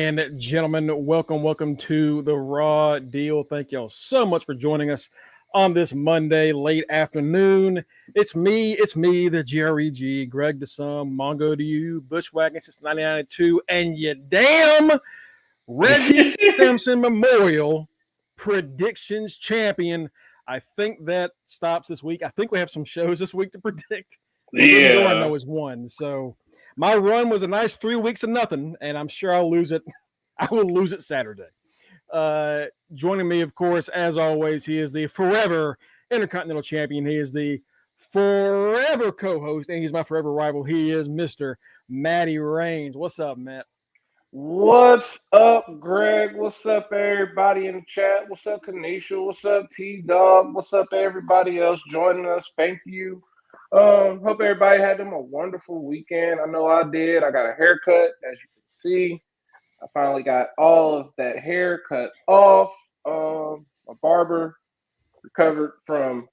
and gentlemen, welcome to the Raw Deal. Thank y'all so much for joining us on this Monday late afternoon. It's me, the GREG, Greg to some, Mongo to you, Bushwhacking since 1992, and you damn Reggie Simpson Memorial Predictions Champion. I think that stops this week. I think we have some shows this week to predict. Yeah. I know is one. So my run was a nice 3 weeks of nothing, and I'm sure I'll lose it. I will lose it Saturday. Joining me, of course, as always, he is the forever Intercontinental Champion. He is the forever co-host, and he's my forever rival. He is Mr. Matty Raines. What's up, Matt? What's up, Greg? What's up, everybody in the chat? What's up, Kanisha? What's up, T-Dog? What's up, everybody else joining us? Thank you. Hope everybody had them a wonderful weekend. I know I did. I got a haircut, as you can see. I finally got all of that hair cut off. My barber recovered from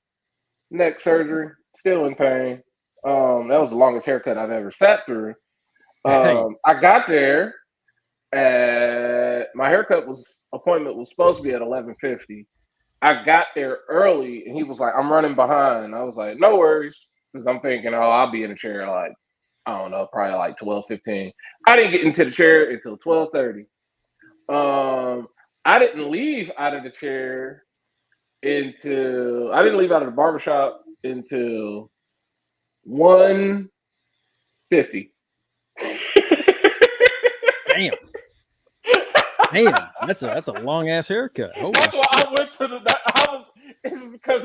neck surgery, still in pain. That was the longest haircut I've ever sat through. I got there, and my haircut appointment was supposed to be at 11:50. I got there early, and he was like, "I'm running behind." I was like, "No worries," because I'm thinking, "Oh, I'll be in the chair like, I don't know, probably like 12:15." I didn't get into the chair until 12:30. I didn't leave out of the chair I didn't leave out of the barbershop until 1:50. Damn, that's a long ass haircut. That's why I went to it's because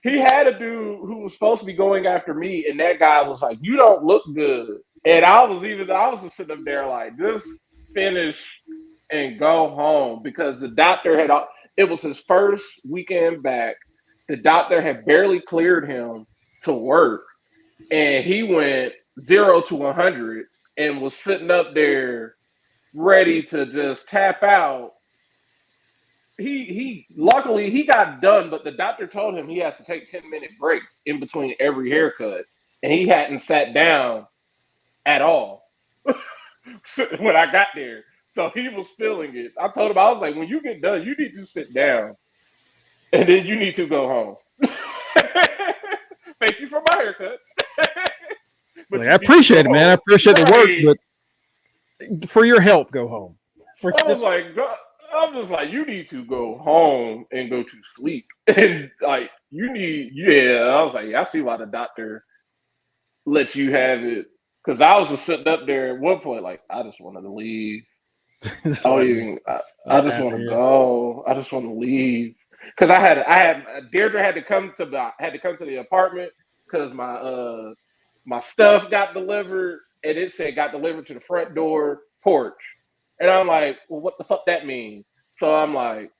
he had a dude who was supposed to be going after me, and that guy was like, "You don't look good." And I was just sitting up there like, just finish and go home, because the doctor it was his first weekend back. The doctor had barely cleared him to work, and he went 0 to 100 and was sitting up there ready to just tap out. Luckily he got done, but the doctor told him he has to take 10-minute breaks in between every haircut, and he hadn't sat down at all when I got there. So he was feeling it. I told him, I was like, when you get done, you need to sit down, and then you need to go home. Thank you for my haircut. I appreciate it, man. I appreciate the work, but for your health, go home. I'm just like, you need to go home and go to sleep. And like, I was like, I see why the doctor lets you have it. Because I was just sitting up there at one point, like, I just wanted to leave. I just want to go. I just want to leave. Because Deirdre had to come to the apartment because my stuff got delivered, and it said got delivered to the front door porch. And I'm like, well, what the fuck that means? So I'm like,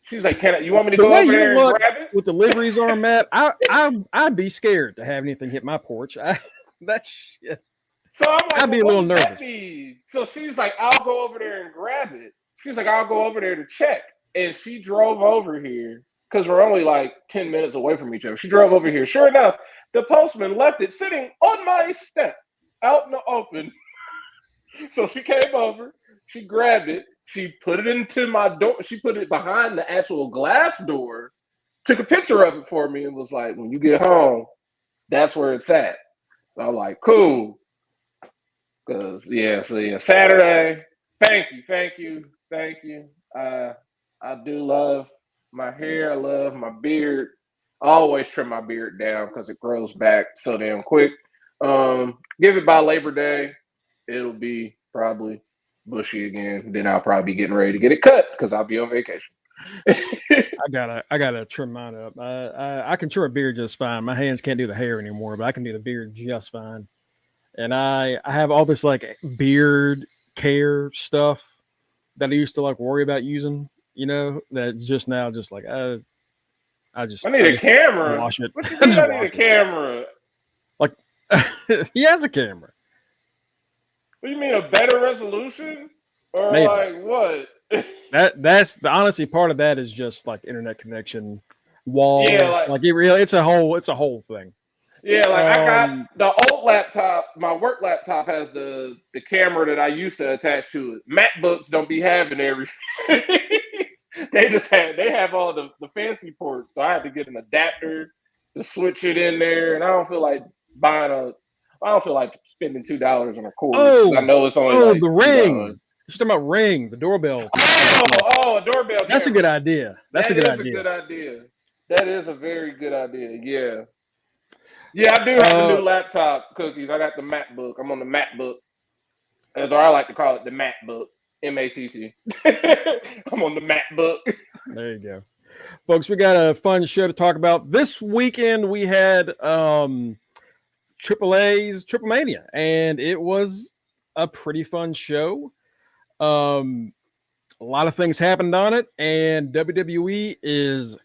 she's like, you want me to go over there and grab it? With deliveries on, Matt, I'd be scared to have anything hit my porch. That's shit. So I'm like, I'd be a little nervous. So she's like, I'll go over there and grab it. She's like, I'll go over there to check. And she drove over here, because we're only like 10 minutes away from each other. She drove over here. Sure enough, the postman left it sitting on my step out in the open. So she came over, she grabbed it, she put it into my door, she put it behind the actual glass door, took a picture of it for me, and was like, when you get home, that's where it's at. So I'm like, cool. Saturday. Thank you. I do love my hair. I love my beard. I always trim my beard down because it grows back so damn quick. Give it by Labor Day, it'll be probably bushy again. Then I'll probably be getting ready to get it cut because I'll be on vacation. I gotta trim mine up. I can trim a beard just fine. My hands can't do the hair anymore, but I can do the beard just fine. And I have all this like beard care stuff that I used to like worry about using, that just now just like I need a camera. Wash it. What you mean I need a camera? Like he has a camera. What do you mean, a better resolution? Or Maybe. Like what? That's the honestly part of that is just like internet connection, walls. Yeah, like it really, it's a whole thing. Yeah, like I got Um, the old laptop. My work laptop has the camera that I used to attach to it. MacBooks don't be having everything. They have all the fancy ports, so I had to get an adapter to switch it in there, and I don't feel like buying a. I don't feel like spending $2 on a cord because I oh, know it's only oh, like the $2. Ring. You're talking about Ring, the doorbell. A doorbell That's a camera. good idea. That's a That good is a idea. good idea. That is a very good idea. Yeah. Yeah, I do have the Uh, new laptop cookies. I got the MacBook. I'm on the MacBook, as I like to call it, the MacBook. MATT. I'm on the MacBook. there you go. Folks, we got a fun show to talk about. This weekend we had AAA's Triplemania, and it was a pretty fun show. Um, a lot of things happened on it, and WWE is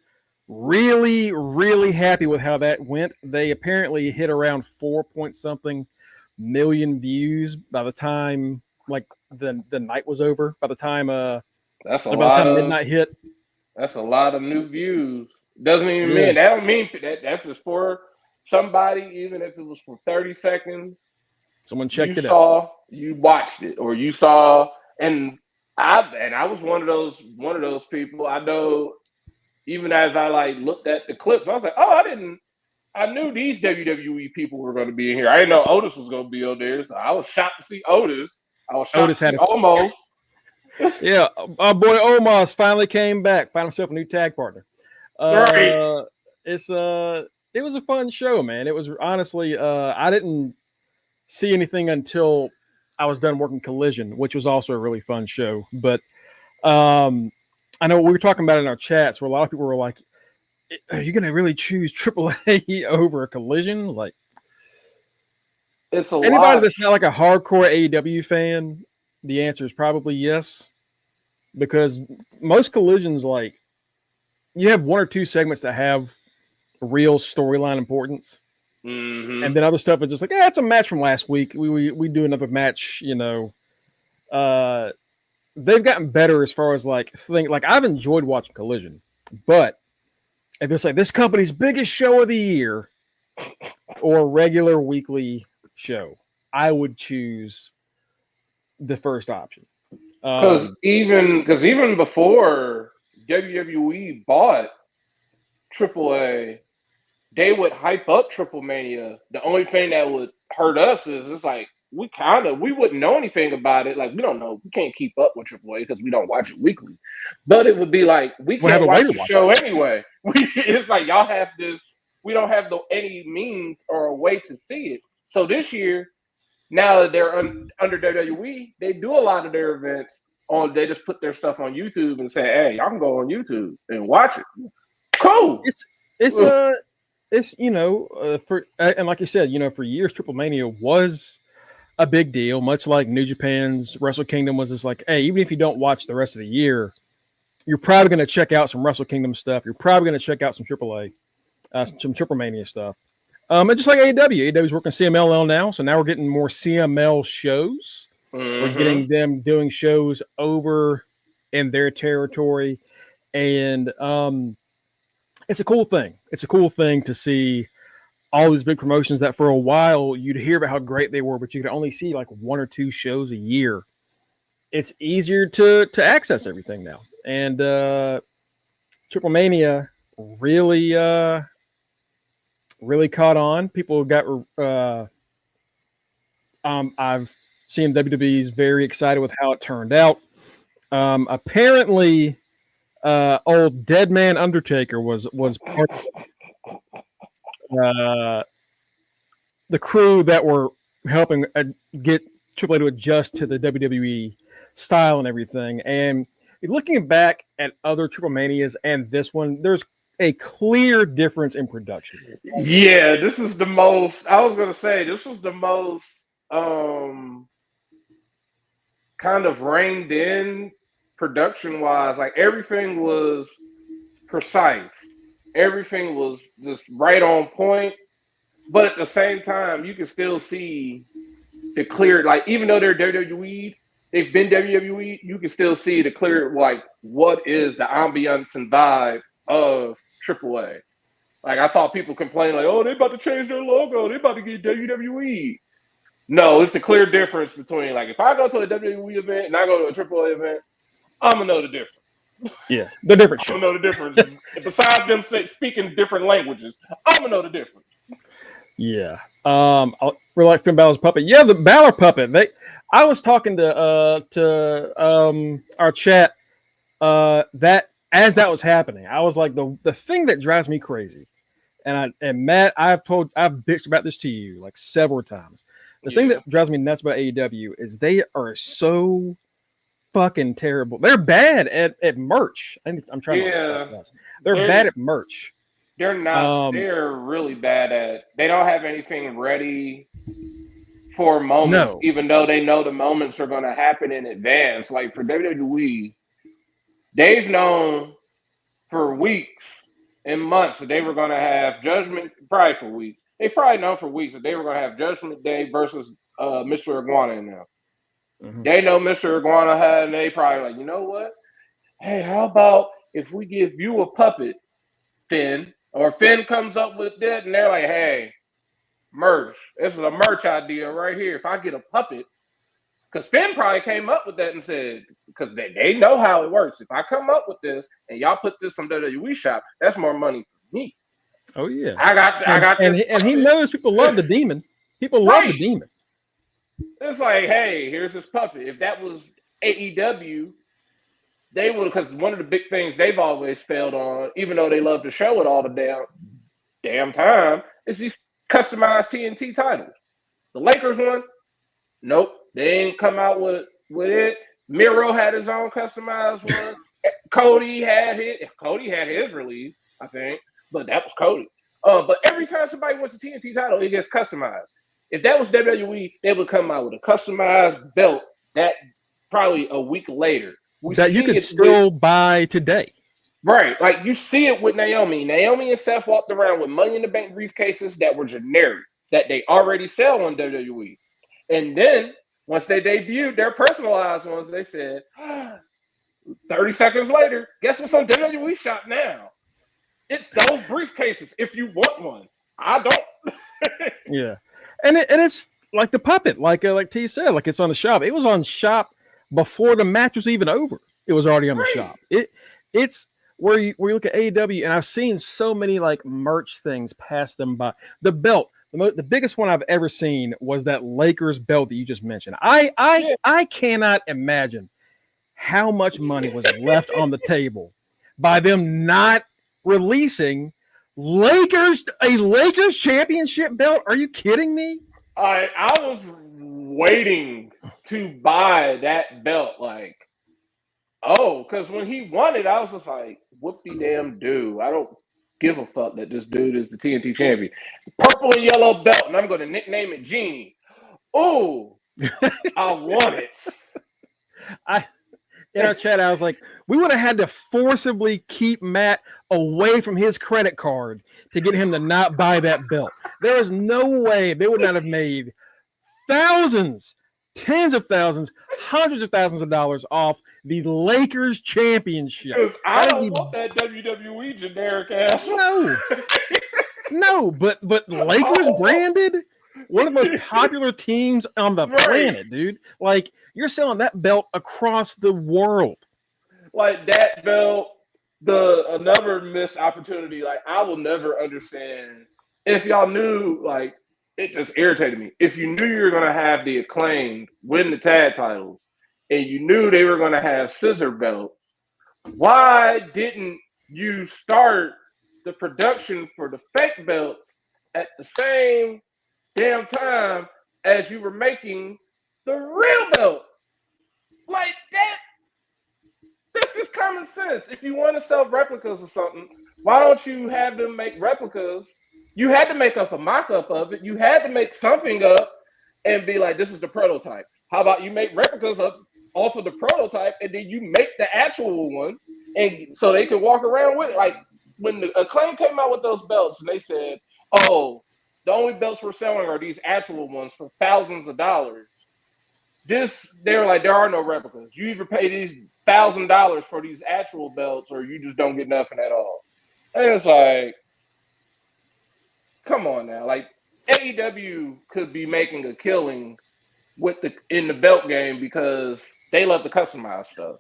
really, really happy with how that went. They apparently hit around 4 point something million views by the time like the night was over. By the time That's a by the lot time of midnight hit, that's a lot of new views. Doesn't it even mean is. that don't mean that that's just for somebody, even if it was for 30 seconds. Someone You checked it out. saw, you watched it, or you saw, and I was one of those people. I know even as I like looked at the clips, I was like, oh, I knew these WWE people were going to be in here. I didn't know Otis was going to be on there, so I was shocked to see Otis. I was shocked Otis to see had a Omos. yeah. Our boy Omos finally came back, found himself a new tag partner. Right. It's it was a fun show, man. It was honestly I didn't see anything until I was done working Collision, which was also a really fun show. But I know we were talking about it in our chats where a lot of people were like, "Are you going to really choose AAA over a Collision?" Like It's a anybody lot. that's not like a hardcore AEW fan, the answer is probably yes, because most Collisions like you have one or two segments that have real storyline importance. Mm-hmm. And then other stuff is just like, yeah, it's a match from last week. We do another match, you know. They've gotten better as far as like I've enjoyed watching Collision, but if it's like this company's biggest show of the year or a regular weekly show, I would choose the first option. Because even before WWE bought AAA, they would hype up Triplemania. The only thing that would hurt us is it's like we wouldn't know anything about it. Like we can't keep up with AAA because we don't watch it weekly. But it would be like we We'll have can't a watch way to the watch show anyway. It's like y'all have this. We don't have any means or a way to see it. So this year, now that they're under WWE, they do a lot of their events on. They just put their stuff on YouTube and say, "Hey, y'all can go on YouTube and watch it." Cool. It's you know for and like you said, you know, for years Triplemania was a big deal, much like New Japan's Wrestle Kingdom was. Just like, hey, even if you don't watch the rest of the year, you're probably going to check out some Wrestle Kingdom stuff. You're probably going to check out some AAA, some Triplemania stuff. And just like AEW is working CMLL now, so now we're getting more CML shows. Mm-hmm. We're getting them doing shows over in their territory, and it's a cool thing. It's a cool thing to see all these big promotions that for a while you'd hear about how great they were, but you could only see like one or two shows a year. It's easier to access everything now, and Triplemania really really caught on. People got I've seen WWE's very excited with how it turned out. Apparently old Dead Man Undertaker was part of the crew that were helping get AAA to adjust to the WWE style and everything. And looking back at other Triplemanias and this one, there's a clear difference in production. Yeah, this is the most. I was gonna say this was the most kind of reined in production wise. Like everything was precise. Everything was just right on point. But at the same time, you can still see the clear, like even though they're WWE, they've been WWE, you can still see the clear, like what is the ambiance and vibe of AAA. Like I saw people complain, like, "Oh, they about to change their logo. They about to get WWE." No, it's a clear difference between like if I go to a WWE event and I go to a AAA event, I'm gonna know the difference. Yeah, the different show. I'm gonna know the difference. Besides them speaking different languages, I'm gonna know the difference. Yeah. We're like Finn Balor's puppet. Yeah, the Balor puppet. I was talking to our chat that as that was happening, I was like the thing that drives me crazy, and Matt, I've bitched about this to you like several times. The thing that drives me nuts about AEW is they are so fucking terrible. They're bad at merch. I'm trying to. They're bad at merch. They're not. They're really bad at. They don't have anything ready for moments, even though they know the moments are going to happen in advance. Like for WWE, they've known for weeks and months that they were going to have Judgment. Probably for weeks. They probably known for weeks that they were going to have Judgment Day versus Mr. Iguana in there. Mm-hmm. They know Mr. Iguana had, and they probably like, you know what? Hey, how about if we give you a puppet, Finn? Or Finn comes up with that, and they're like, hey, merch. This is a merch idea right here. If I get a puppet, because Finn probably came up with that and said, because they know how it works. If I come up with this and y'all put this on WWE shop, that's more money for me. Oh, yeah. I got this. And he knows people love the demon. People love the demon. It's like, hey, here's this puppet. If that was AEW, they would, because one of the big things they've always failed on, even though they love to show it all the damn time, is these customized TNT titles. The Lakers one, nope, they ain't come out with it. Miro had his own customized one. Cody had his release, I think, but that was Cody. But every time somebody wants a TNT title, it gets customized. If that was WWE, they would come out with a customized belt that probably a week later. That you could still buy today. Right. Like you see it with Naomi. Naomi and Seth walked around with Money in the Bank briefcases that were generic, that they already sell on WWE. And then once they debuted their personalized ones, they said, 30 seconds later, guess what's on WWE shop now? It's those briefcases if you want one. I don't. Yeah. And it's like the puppet, like T said, like it's on the shop. It was on shop before the match was even over. It was already on the shop. It's where you look at AEW, and I've seen so many like merch things pass them by. The belt, the biggest one I've ever seen was that Lakers belt that you just mentioned. I cannot imagine how much money was left on the table by them not releasing a Lakers championship belt. Are you kidding me? I was waiting to buy that belt, like, because when he won it, I was just like, whoopty damn dude. I don't give a fuck that this dude is the TNT champion. Purple and yellow belt, and I'm going to nickname it Genie. Oh, I want it. In our chat, I was like, we would have had to forcibly keep Matt away from his credit card to get him to not buy that belt. There is no way they would not have made thousands, tens of thousands, hundreds of thousands of dollars off the Lakers championship. Because I don't want that WWE generic ass. No, but Lakers branded, one of the most popular teams on the planet, dude. Like, you're selling that belt across the world. Like that belt, another missed opportunity. Like I will never understand. And if y'all knew, like, it just irritated me. If you knew you were gonna have the Acclaimed win the tag titles, and you knew they were gonna have scissor belts, why didn't you start the production for the fake belts at the same damn time as you were making the real belt? Like that. This is common sense. If you want to sell replicas or something, why don't you have them make replicas? You had to make up a mock-up of it. You had to make something up and be like, this is the prototype. How about you make replicas off of the prototype, and then you make the actual one, and so they can walk around with it. Like when the Acclaim came out with those belts, and they said, oh, the only belts we're selling are these actual ones for thousands of dollars. They were like, there are no replicas. You either pay these $1,000 for these actual belts, or you just don't get nothing at all. And it's like, come on now. Like AEW could be making a killing in the belt game because they love to customize stuff.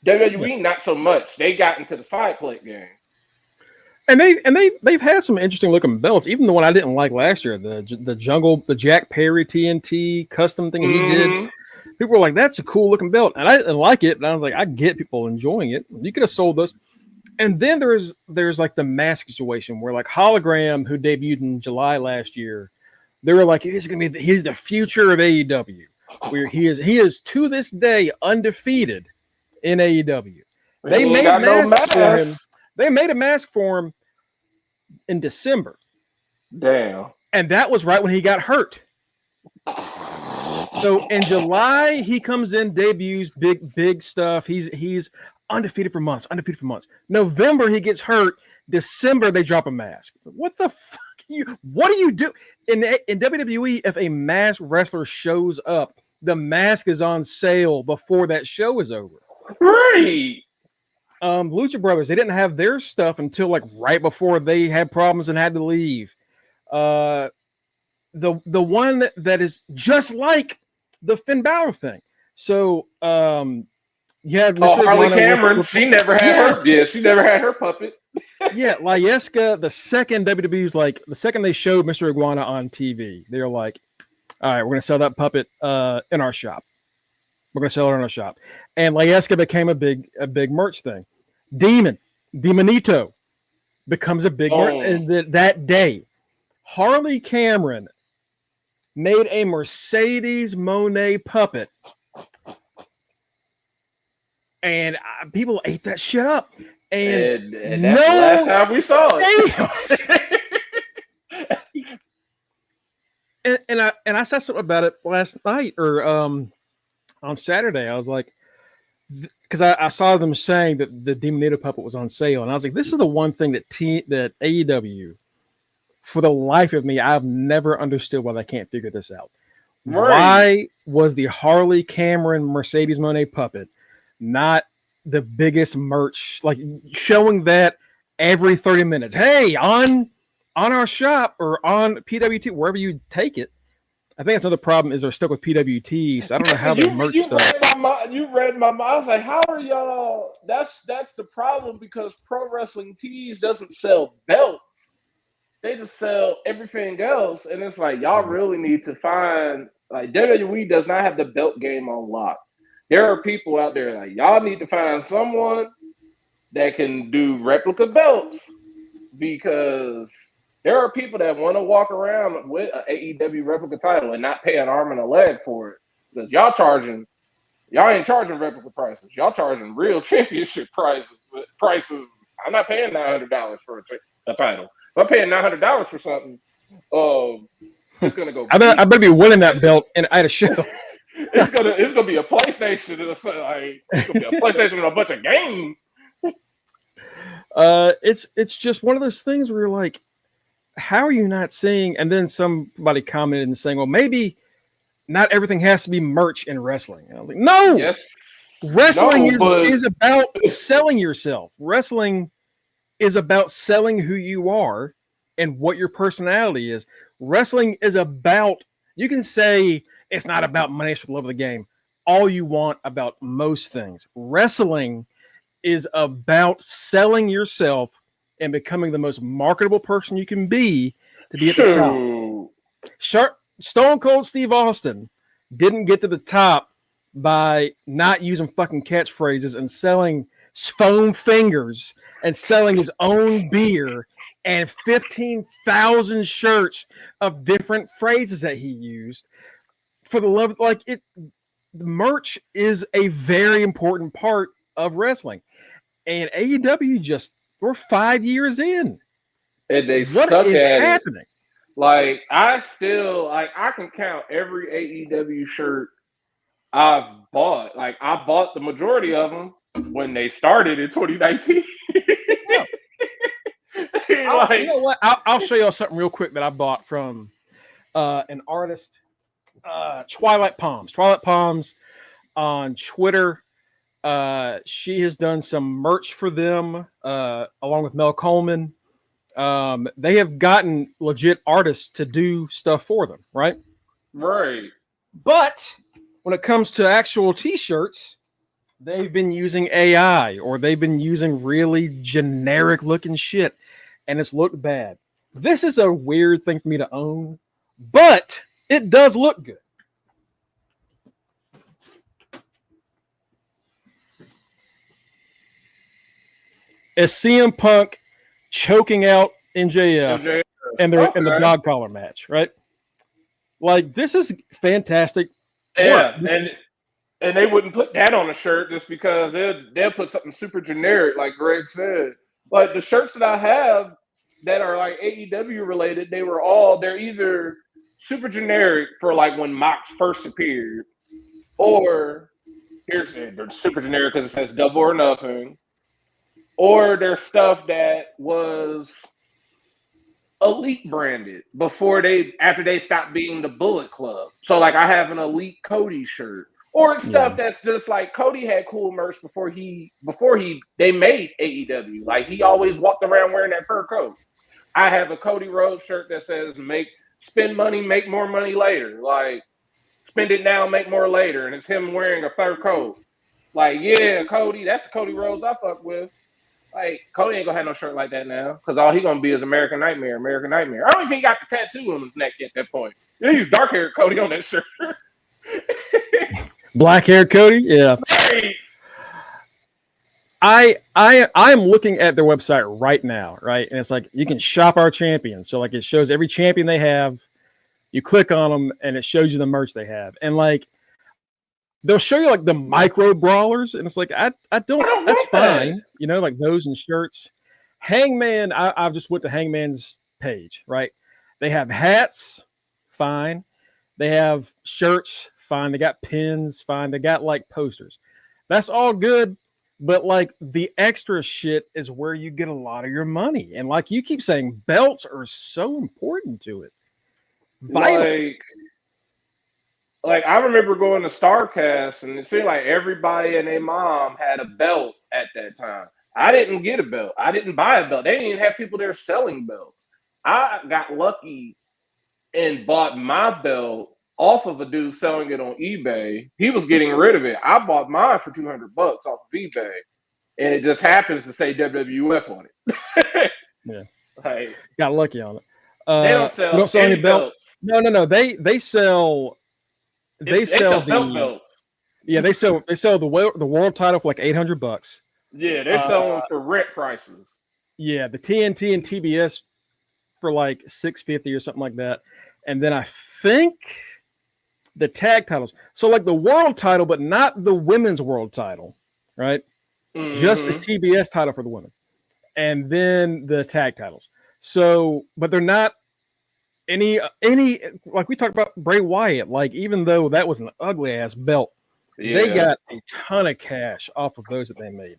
WWE not so much. They got into the side plate game. And they've had some interesting looking belts. Even the one I didn't like last year, the Jack Perry TNT custom thing he did. People were like, "That's a cool looking belt," and I didn't like it. But I was like, "I get people enjoying it. You could have sold those." And then there's like the mask situation where like Hologram, who debuted in July last year, they were like, he's the future of AEW. Where he is to this day undefeated in AEW. They made masks for him. They made a mask for him in December. Damn. And that was right when he got hurt. So in July, he comes in, debuts, big stuff. He's undefeated for months. November, he gets hurt. December, they drop a mask. So what the fuck? What do you do? In WWE, if a masked wrestler shows up, the mask is on sale before that show is over. Right. Lucha Brothers, they didn't have their stuff until like right before they had problems and had to leave. The one that is just like the Finn Balor thing. So you had Harley Cameron. She never had her. Yeah, she never had her puppet. Yeah, Layeska, the second WWE's like the second they showed Mr. Iguana on TV, they're like, all right, we're gonna sell that puppet in our shop. We're gonna sell it in our shop. And Layeska became a big merch thing. Demonito becomes a big merch. And that day, Harley Cameron made a Mercedes Moné puppet. And people ate that shit up. And that's the last time we saw it. and I said something about it last night or on Saturday. I was like, because I saw them saying that the Demonito puppet was on sale, and I was like, this is the one thing that AEW, for the life of me, I've never understood why they can't figure this out. Right. Why was the Harley Cameron Mercedes Moné puppet not the biggest merch, like showing that every 30 minutes? Hey, on our shop or on PWT, wherever you take it. I think that's another problem is they're stuck with PWT, so I don't know how they merch stuff. You read my mind. I was like, how are y'all? That's the problem because Pro Wrestling Tees doesn't sell belts. They just sell everything else. And it's like, y'all really need to find, like, WWE does not have the belt game on lock. There are people out there like, y'all need to find someone that can do replica belts because there are people that want to walk around with an AEW replica title and not pay an arm and a leg for it because y'all ain't charging replica prices. Y'all charging real championship prices. I'm not paying $900 for a title. If I'm paying $900 for something, it's gonna go. I better be winning that belt at a show. It's gonna be a PlayStation. It's gonna be a PlayStation and a bunch of games. It's just one of those things where you're like, how are you not seeing? And then somebody commented and saying, well, maybe not everything has to be merch in wrestling. And I was like, no, yes. Wrestling is about selling yourself. Wrestling is about selling who you are and what your personality is. Wrestling is about, you can say it's not about money, it's for the love of the game. All you want about most things. Wrestling is about selling yourself and becoming the most marketable person you can be to be at the top. Stone Cold Steve Austin didn't get to the top by not using fucking catchphrases and selling foam fingers and selling his own beer and 15,000 shirts of different phrases that he used. For the love, the merch is a very important part of wrestling. And AEW we're 5 years in. And they what suck is at happening? It. Like, I can count every AEW shirt I've bought. Like, I bought the majority of them when they started in 2019. Yeah. You know what? I'll show y'all something real quick that I bought from an artist, Twilight Palms. Twilight Palms on Twitter. She has done some merch for them along with Mel Coleman. They have gotten legit artists to do stuff for them, right? Right. But when it comes to actual t-shirts, they've been using AI or they've been using really generic looking shit, and it's looked bad. This is a weird thing for me to own, but it does look good. Is CM Punk choking out MJF and the dog collar match, right? Like, this is fantastic. Yeah, and they wouldn't put that on a shirt just because they'll put something super generic, like Greg said. Like the shirts that I have that are like AEW related, they're either super generic for like when Mox first appeared, or they're super generic because it says Double or Nothing, or there's stuff that was Elite branded after they stopped being the Bullet Club. So like I have an Elite Cody shirt, or it's stuff that's just like Cody had cool merch before they made AEW. Like he always walked around wearing that fur coat. I have a Cody Rhodes shirt that says spend money, make more money later. Like spend it now, make more later, and it's him wearing a fur coat. Like, yeah, Cody, that's the Cody Rhodes I fuck with. Like, Cody ain't gonna have no shirt like that now, because all he gonna be is American Nightmare. I don't even think he got the tattoo on his neck at that point. He's dark haired Cody on that shirt. Black haired Cody, yeah. Right. I'm looking at their website right now, right? And it's like you can shop our champions. So like it shows every champion they have. You click on them and it shows you the merch they have. And like they'll show you like the micro brawlers, and it's like I don't that's fine, you know, like those and shirts. Hangman, I've just went to Hangman's page, right? They have hats, fine. They have shirts, fine. They got pins, fine. They got like posters. That's all good, but like the extra shit is where you get a lot of your money. And like you keep saying, belts are so important to it. Vital. Like I remember going to StarCast, and it seemed like everybody and their mom had a belt at that time. I didn't get a belt. I didn't buy a belt. They didn't even have people there selling belts. I got lucky and bought my belt off of a dude selling it on eBay. He was getting rid of it. I bought mine for $200 off of eBay, and it just happens to say WWF on it. Yeah, like, got lucky on it. They don't sell any belts. No. They sell. They sell the belts. Yeah, they sell the world title for like $800. Yeah, they're selling for rent prices. Yeah, the TNT and TBS for like $650 or something like that, and then I think the tag titles. So like the world title, but not the women's world title, right? Mm-hmm. Just the TBS title for the women, and then the tag titles. So, but they're not any like we talked about Bray Wyatt. Like even though that was an ugly ass belt, they got a ton of cash off of those that they made.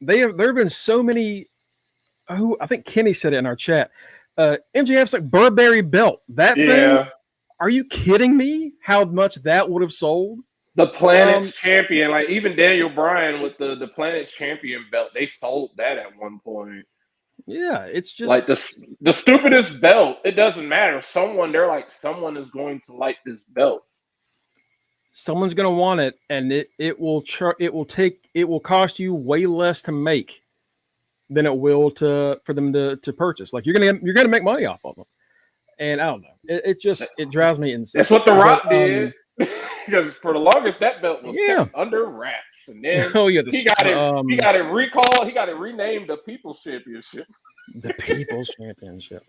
There have been so many. Oh, I think Kenny said it in our chat. MJF's like Burberry belt. That thing. Are you kidding me? How much that would have sold? The Planet's Champion, like even Daniel Bryan with the Planet's Champion belt, they sold that at one point. Yeah, it's just like the stupidest belt. It doesn't matter. Someone is going to like this belt. Someone's going to want it, and it will cost you way less to make than it will for them to purchase. Like you're gonna make money off of them, and I don't know. It drives me insane. That's what The Rock did. Because for the longest that belt was kept under wraps, and then he got it recalled. He got it renamed the People's Championship. The People's Championship.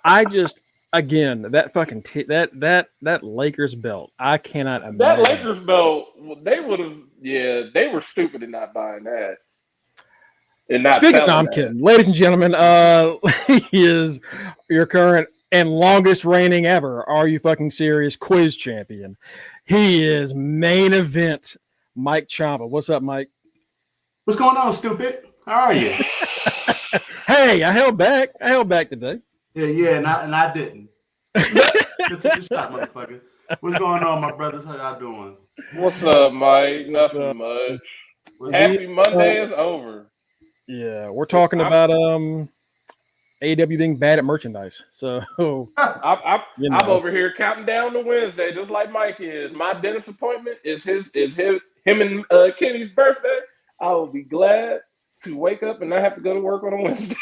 I just again that fucking that Lakers belt. I cannot imagine that Lakers belt. They would have. Yeah, they were stupid in not buying that. And not Speaking, I'm kidding, ladies and gentlemen. He is your current and longest reigning ever. Are you fucking serious? Quiz champion. He is main event Mike Ciampa. What's up, Mike? What's going on, stupid? How are you? Hey, I held back today. Yeah, and I didn't. Took the shot, motherfucker. What's going on, my brothers? How y'all doing? What's up, Mike? Nothing much. Happy Monday is over. Yeah, we're talking about AEW being bad at merchandise. So I'm over here counting down to Wednesday, just like Mike is. My dentist appointment is him and Kenny's birthday. I will be glad to wake up and not have to go to work on a Wednesday.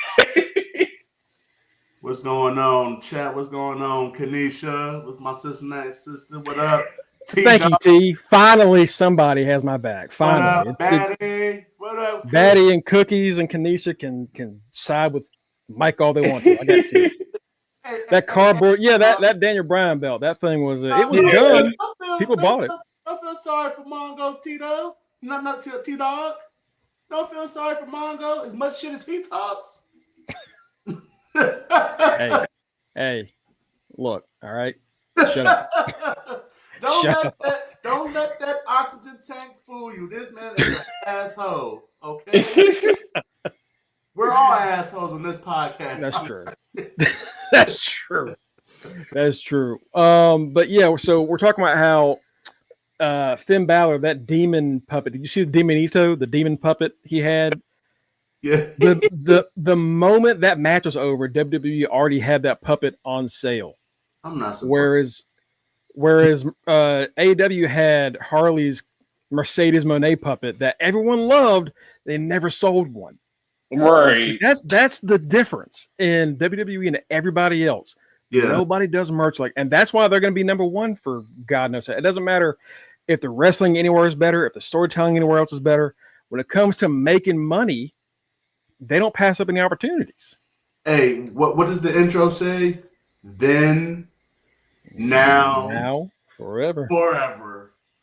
What's going on, chat? What's going on, Kanisha? With my Cincinnati sister. What up? Thank you, T. Finally, somebody has my back. Finally, what up, Batty? What up, Batty and Cookies and Kanisha can side with Mike all they want to. I got you. That cardboard, that Daniel Bryan belt. That thing was it was dumb. People bought it. Don't feel sorry for Mongo, Tito. Not T-Dog. Don't feel sorry for Mongo. As much shit as he talks. Hey, look, all right. Shut up. Don't let that oxygen tank fool you. This man is an asshole. Okay. We're all assholes on this podcast. That's true. That's true. That's true. But yeah, so we're talking about how Finn Balor, that demon puppet. Did you see the Demonito, the demon puppet he had? Yeah. The moment that match was over, WWE already had that puppet on sale. I'm not surprised. Whereas AEW had Harley's Mercedes Moné puppet that everyone loved. They never sold one. Right. That's the difference in WWE and everybody else. Yeah. Nobody does merch and that's why they're going to be number one for God knows. It doesn't matter if the wrestling anywhere is better, if the storytelling anywhere else is better. When it comes to making money, they don't pass up any opportunities. Hey, what does the intro say? Then, now, forever.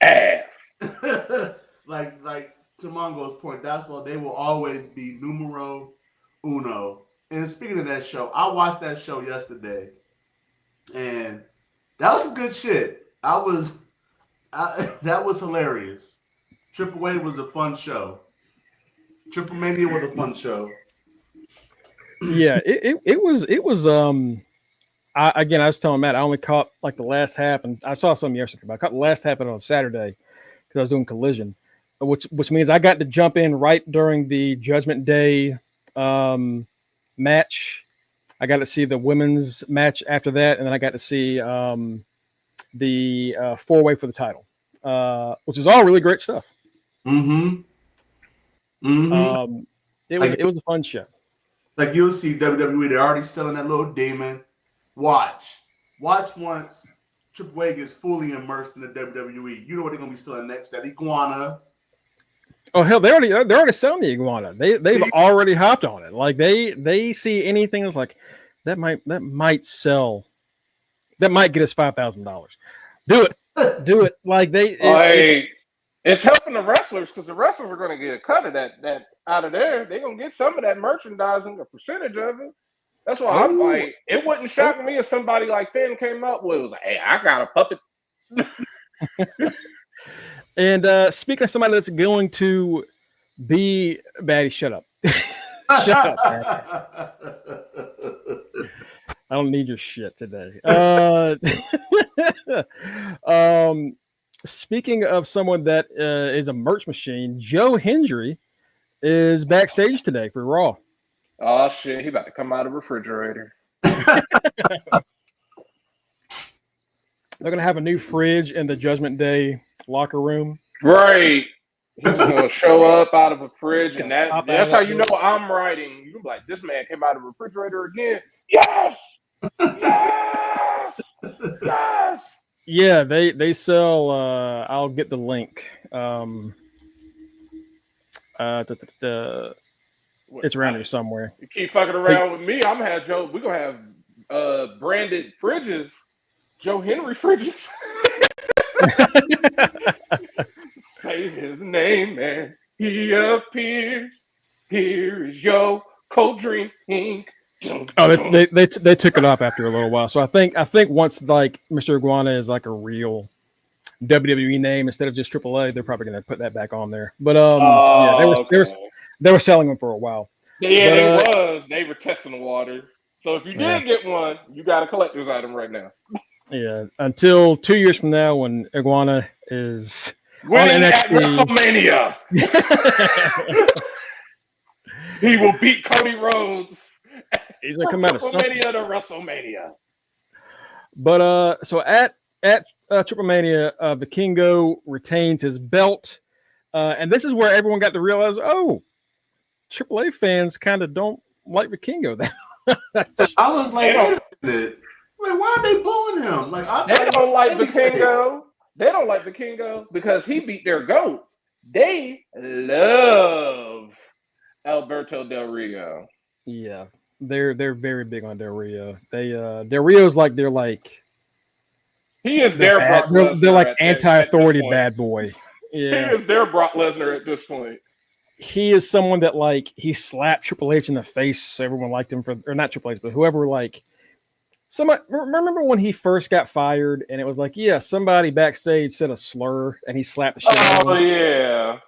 Ass. like to Mongo's point, that's why they will always be numero uno. And speaking of that show, I watched that show yesterday, and that was some good shit. That was hilarious. Triple-A was a fun show. Triplemania was a fun show. Yeah, it was. I was telling Matt, I only caught like the last half, and I saw some yesterday, but I caught the last half of it on Saturday because I was doing Collision, which means I got to jump in right during the Judgment Day match. I got to see the women's match after that, and then I got to see the 4-way for the title, which is all really great stuff. Mm-hmm. Mm-hmm. It was a fun show. Like you'll see WWE, they're already selling that little demon. Watch once Triple H gets fully immersed in the WWE. You know what they're gonna be selling next? That iguana. Oh hell, they're already selling the iguana. They've already hopped on it. Like they see anything that's like that might sell. That might get us $5,000. Do it. Like it's helping the wrestlers because the wrestlers are going to get a cut of that out of there. They're going to get some of that merchandising, a percentage of it. That's why I'm like, it wouldn't shock me if somebody like Finn came up with it was like, hey, I got a puppet. And speaking of somebody that's going to be Batty, shut up. Shut up, I don't need your shit today. Speaking of someone that is a merch machine, Joe Hendry is backstage today for Raw. Oh shit, he about to come out of the refrigerator. They're gonna have a new fridge in the Judgment Day locker room. Right. He's gonna show up out of a fridge, and that's how you know I'm writing. You're like, this man came out of the refrigerator again. Yes! Yes! Yes! Yeah, they sell. I'll get the link. It's around here somewhere. You keep fucking around with me, I'm gonna have Joe. We're gonna have branded fridges, Joe Henry fridges. Say his name, man. He appears. Here is your cold drink. Oh, they took it off after a little while. So I think once like Mr. Iguana is like a real WWE name instead of just AAA, they're probably going to put that back on there. But they were selling them for a while. Yeah, they were testing the water. So if you didn't get one, you got a collector's item right now. Yeah, until 2 years from now when Iguana is winning at WrestleMania. He will beat Cody Rhodes He's gonna come out of something. Triplemania to WrestleMania. But so at Triplemania, Vikingo retains his belt, and this is where everyone got to realize, oh, AAA fans kind of don't like Vikingo. I was like, wait a minute. Like, why are they booing him? Like, they don't like Vikingo. They don't like Vikingo because he beat their GOAT. They love Alberto Del Rio. Yeah, they're very big on Del Rio. They Del Rio's like he is their Brock Lesnar. They're like anti-authority bad boy. Yeah, he is their Brock Lesnar at this point. He is someone that like he slapped Triple H in the face. Everyone liked him for, or not Triple H, but whoever like. Somebody remember when he first got fired, and it was like, yeah, somebody backstage said a slur, and he slapped the shit out of him. Yeah.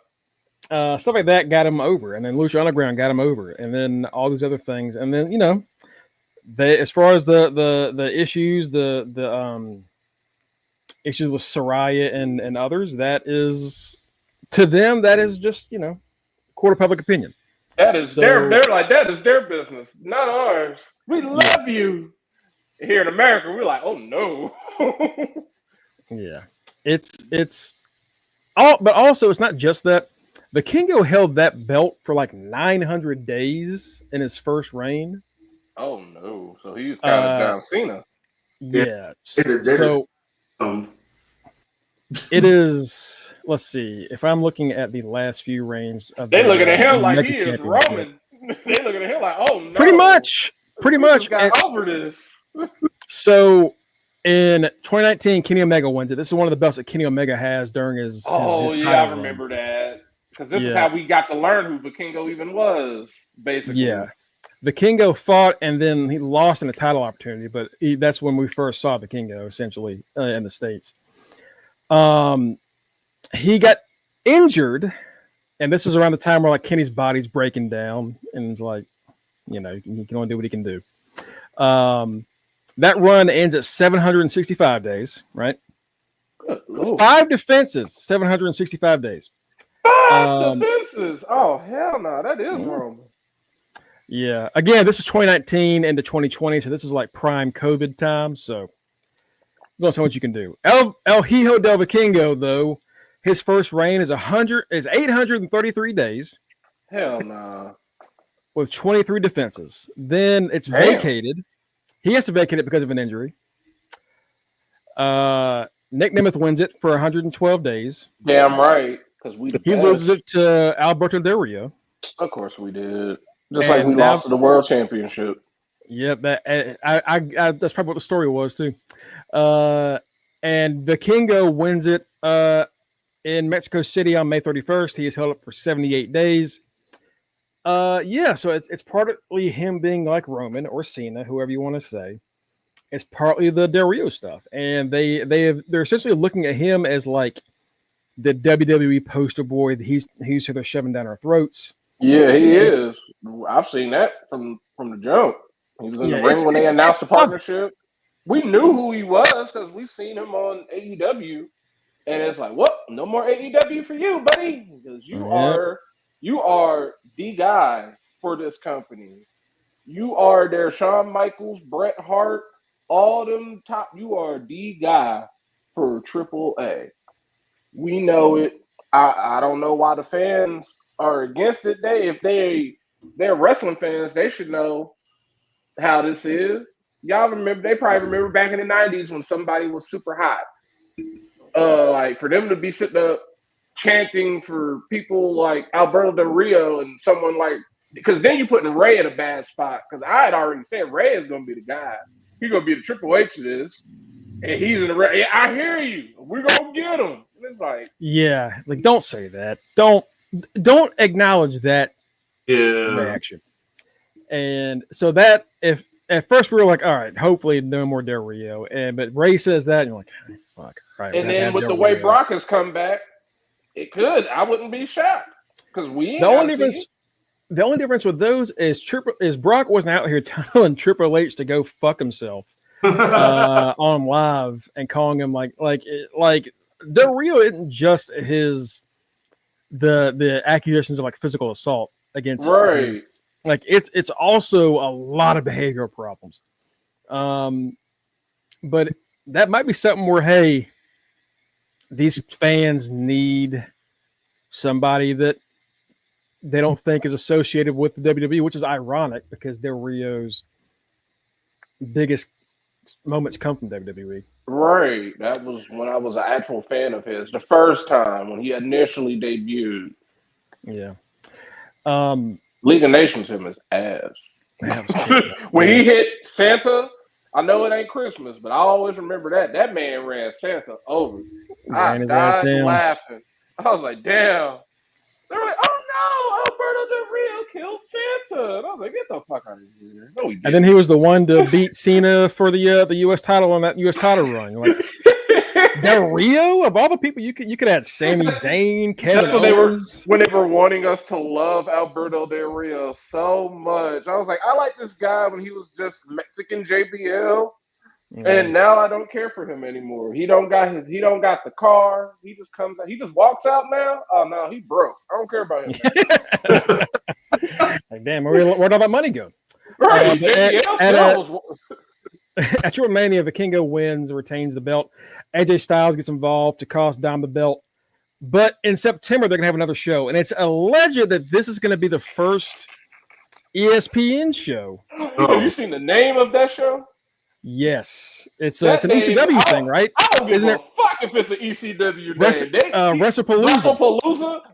Stuff like that got him over, and then Lucha Underground got him over, and then all these other things, and then they as far as the issues, the issues with Saraya and others, that is to them that is just court of public opinion. That is they're like that is their business, not ours. We love you. Here in America, we're like, oh no. Yeah, it's all, but also it's not just that. Vikingo held that belt for like 900 days in his first reign. Oh no! So he's kind of John Cena. Yeah. So it is. Let's see. If I'm looking at the last few reigns of, they looking at him like he is Roman. They looking at him like, oh no. Pretty much. Got over this. So in 2019, Kenny Omega wins it. This is one of the belts that Kenny Omega has during his I remember that. Because this is how we got to learn who Vikingo even was, basically. Yeah. Vikingo fought, and then he lost in a title opportunity, but that's when we first saw Vikingo, essentially, in the States. He got injured, and this is around the time where like Kenny's body's breaking down, and it's like, he can only do what he can do. That run ends at 765 days, right? 5 defenses, 765 days. 5 defenses. Oh, hell no. That is wrong. Yeah. Again, this is 2019 into 2020, so this is like prime COVID time. So there's only so much you can do. El Hijo del Vikingo, though, his first reign is 833 days. Hell no. With 23 defenses. Then it's vacated. He has to vacate it because of an injury. Nick Nemeth wins it for 112 days. Damn right. Because he loses it to Alberto Del Rio. Of course we did. Just like we lost to the World Championship. Yep, that's probably what the story was too. And Vikingo wins it in Mexico City on May 31st. He is held up for 78 days. So it's partly him being like Roman or Cena, whoever you want to say. It's partly the Del Rio stuff, and they're essentially looking at him as like the WWE poster boy. He's who they're shoving down our throats. Yeah, he is. I've seen that from the jump. He was in the ring when they announced the partnership. We knew who he was because we've seen him on AEW, and it's like, what? No more AEW for you, buddy, because you are the guy for this company. You are their Shawn Michaels, Bret Hart, all them top. You are the guy for AAA. We know it. I don't know why the fans are against it. They're wrestling fans. They should know how this is. Y'all remember? They probably remember back in the 90s when somebody was super hot. Like for them to be sitting up chanting for people like Alberto Del Rio and someone like, because then you're putting Ray in a bad spot. Because I had already said Ray is going to be the guy. He's going to be the Triple H of this. And he's in the Ray. I hear you. We're going to get him. And it's like, yeah, like don't say that. Don't acknowledge that reaction. And so that if at first we were like, all right, hopefully no more Del Rio. But Ray says that, and you're like, oh, fuck. Right, and then with the way Brock has come back, it could. I wouldn't be shocked because the only difference with those is Brock wasn't out here telling Triple H to go fuck himself on live and calling him like Del Rio isn't just the accusations of like physical assault against Like it's also a lot of behavioral problems. But that might be something where, hey, these fans need somebody that they don't think is associated with the WWE, which is ironic because Del Rio's biggest moments come from WWE. Right. That was when I was an actual fan of his. The first time when he initially debuted. Yeah. League of Nations him as ass. When he hit Santa, I know it ain't Christmas, but I always remember that. That man ran Santa over. I died laughing. I was like, damn. They were like, oh no, Alberto Del Rio killed Santa. And I was like, get the fuck out of here. No, he didn't. And then he was the one to beat Cena for the U.S. title on that U.S. title run. Like Del Rio, of all the people, you could have Sami Zayn, Kevin Owens. When they were wanting us to love Alberto Del Rio so much. I was like, I like this guy when he was just Mexican JBL. And now I don't care for him anymore. He don't got the car. He just comes out. He just walks out now. Oh no, he broke. I don't care about him. Like, damn, where'd all that money go? Right. At Triplemania, Vikingo wins, retains the belt. AJ Styles gets involved to cost Dom the belt. But in September, they're gonna have another show, and it's alleged that this is gonna be the first ESPN show. Have you seen the name of that show? Yes, it's an ECW thing, right? I don't give a fuck if it's an ECW name. WrestlePalooza.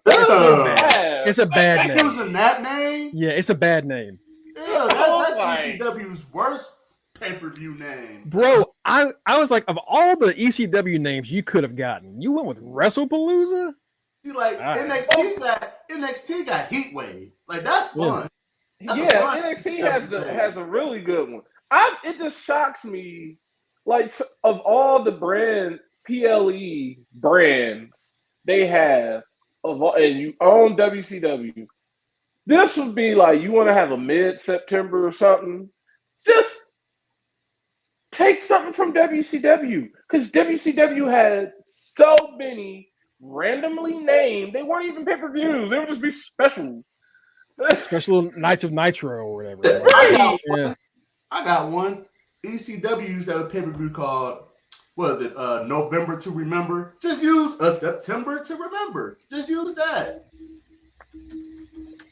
WrestlePalooza? It's a bad name. Using that name? Yeah, it's a bad name. Yeah, that's ECW's worst pay-per-view name. Bro, I was like, of all the ECW names you could have gotten, you went with WrestlePalooza? See, like, NXT got Heatwave. Like, that's fun. NXT has a really good one. It just shocks me, like, of all the PLE brands they have, and you own WCW, this would be like, you want to have a mid-September or something, just take something from WCW, because WCW had so many randomly named, they weren't even pay-per-views, they would just be special. Special Nights of Nitro or whatever. Right. I got one. ECW used to have a pay-per-view called, what is it, November to Remember. Just use September to Remember. Just use that.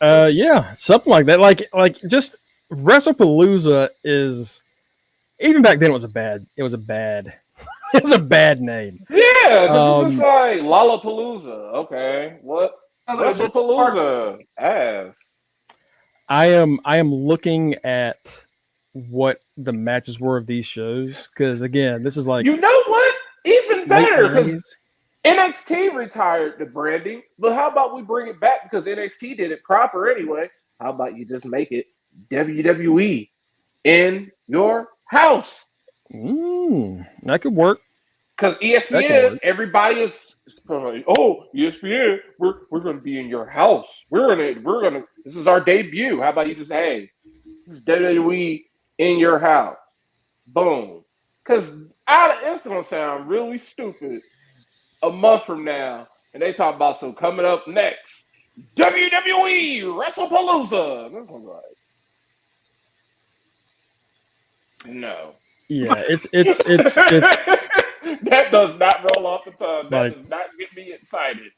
Yeah, something like that. Like just WrestlePalooza is, even back then it was a bad name. Yeah, this is like Lollapalooza. Okay, what? WrestlePalooza. Ass. I am looking at what the matches were of these shows, because again, this is like, you know what? Even better, because NXT retired the branding, but how about we bring it back, because NXT did it proper anyway. How about you just make it WWE in your house? That could work. Because ESPN, everybody is like, oh, ESPN, we're going to be in your house. We're gonna. This is our debut. How about you just, hey, this is WWE in your house. Boom. Because it's going to sound really stupid a month from now, and they talk about, so coming up next, WWE WrestlePalooza. And I'm like, no. Yeah, it's that does not roll off the tongue. That does not get me excited.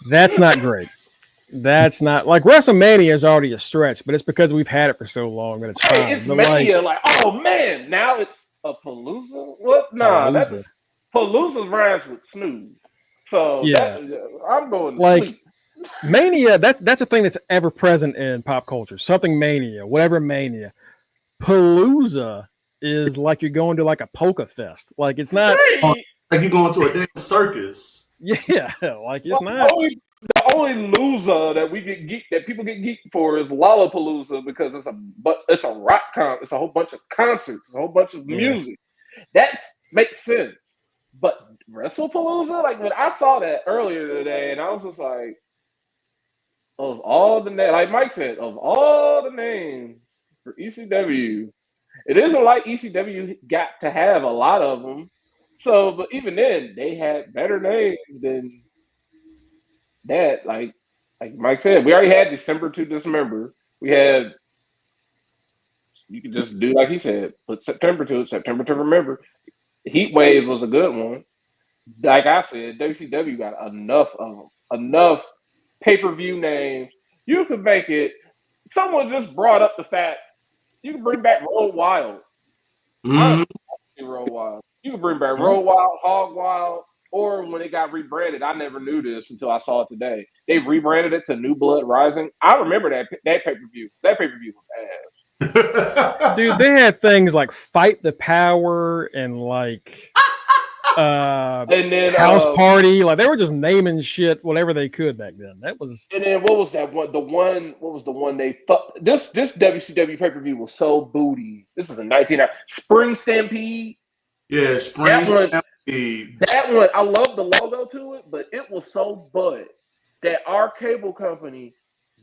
That's not great. That's not, like, WrestleMania is already a stretch, but it's because we've had it for so long that it's fine. It's Mania, like, oh man, now it's a Palooza? What? Nah, that's Palooza rhymes with snooze. So yeah, I'm going to sleep. Mania, that's a thing that's ever present in pop culture. Something mania, whatever mania. Palooza is like you're going to like a polka fest. Like, it's not like you're going to a damn circus. Yeah, like it's not. The only loser that people get geeked for is Lollapalooza, because it's a rock it's a whole bunch of concerts, a whole bunch of music. That makes sense. But WrestlePalooza, like, when I saw that earlier today, and I was just like, of all the names, like Mike said, of all the names for ECW, it isn't like ECW got to have a lot of them. So, but even then, they had better names than that. Like Mike said, we already had December to Dismember. We had You can just do like he said, put September to it. September to remember. Heat Wave was a good one. Like I said, WCW got enough of them, enough pay-per-view names. You could make it. Someone just brought up the fact you can bring back Road Wild. Mhm. Road Wild. You can bring back Road Wild, Hog Wild, or when it got rebranded. I never knew this until I saw it today. They rebranded it to New Blood Rising. I remember that pay-per-view. That pay-per-view was ass. Dude, they had things like Fight the Power and like and then House Party. Like they were just naming shit whatever they could back then. That was. And then what was that one? What was the one they fucked? This WCW pay-per-view was so booty. This is a 19 Spring Stampede. Yeah, Spring Stampede. That one, I love the logo to it, but it was so bud that our cable company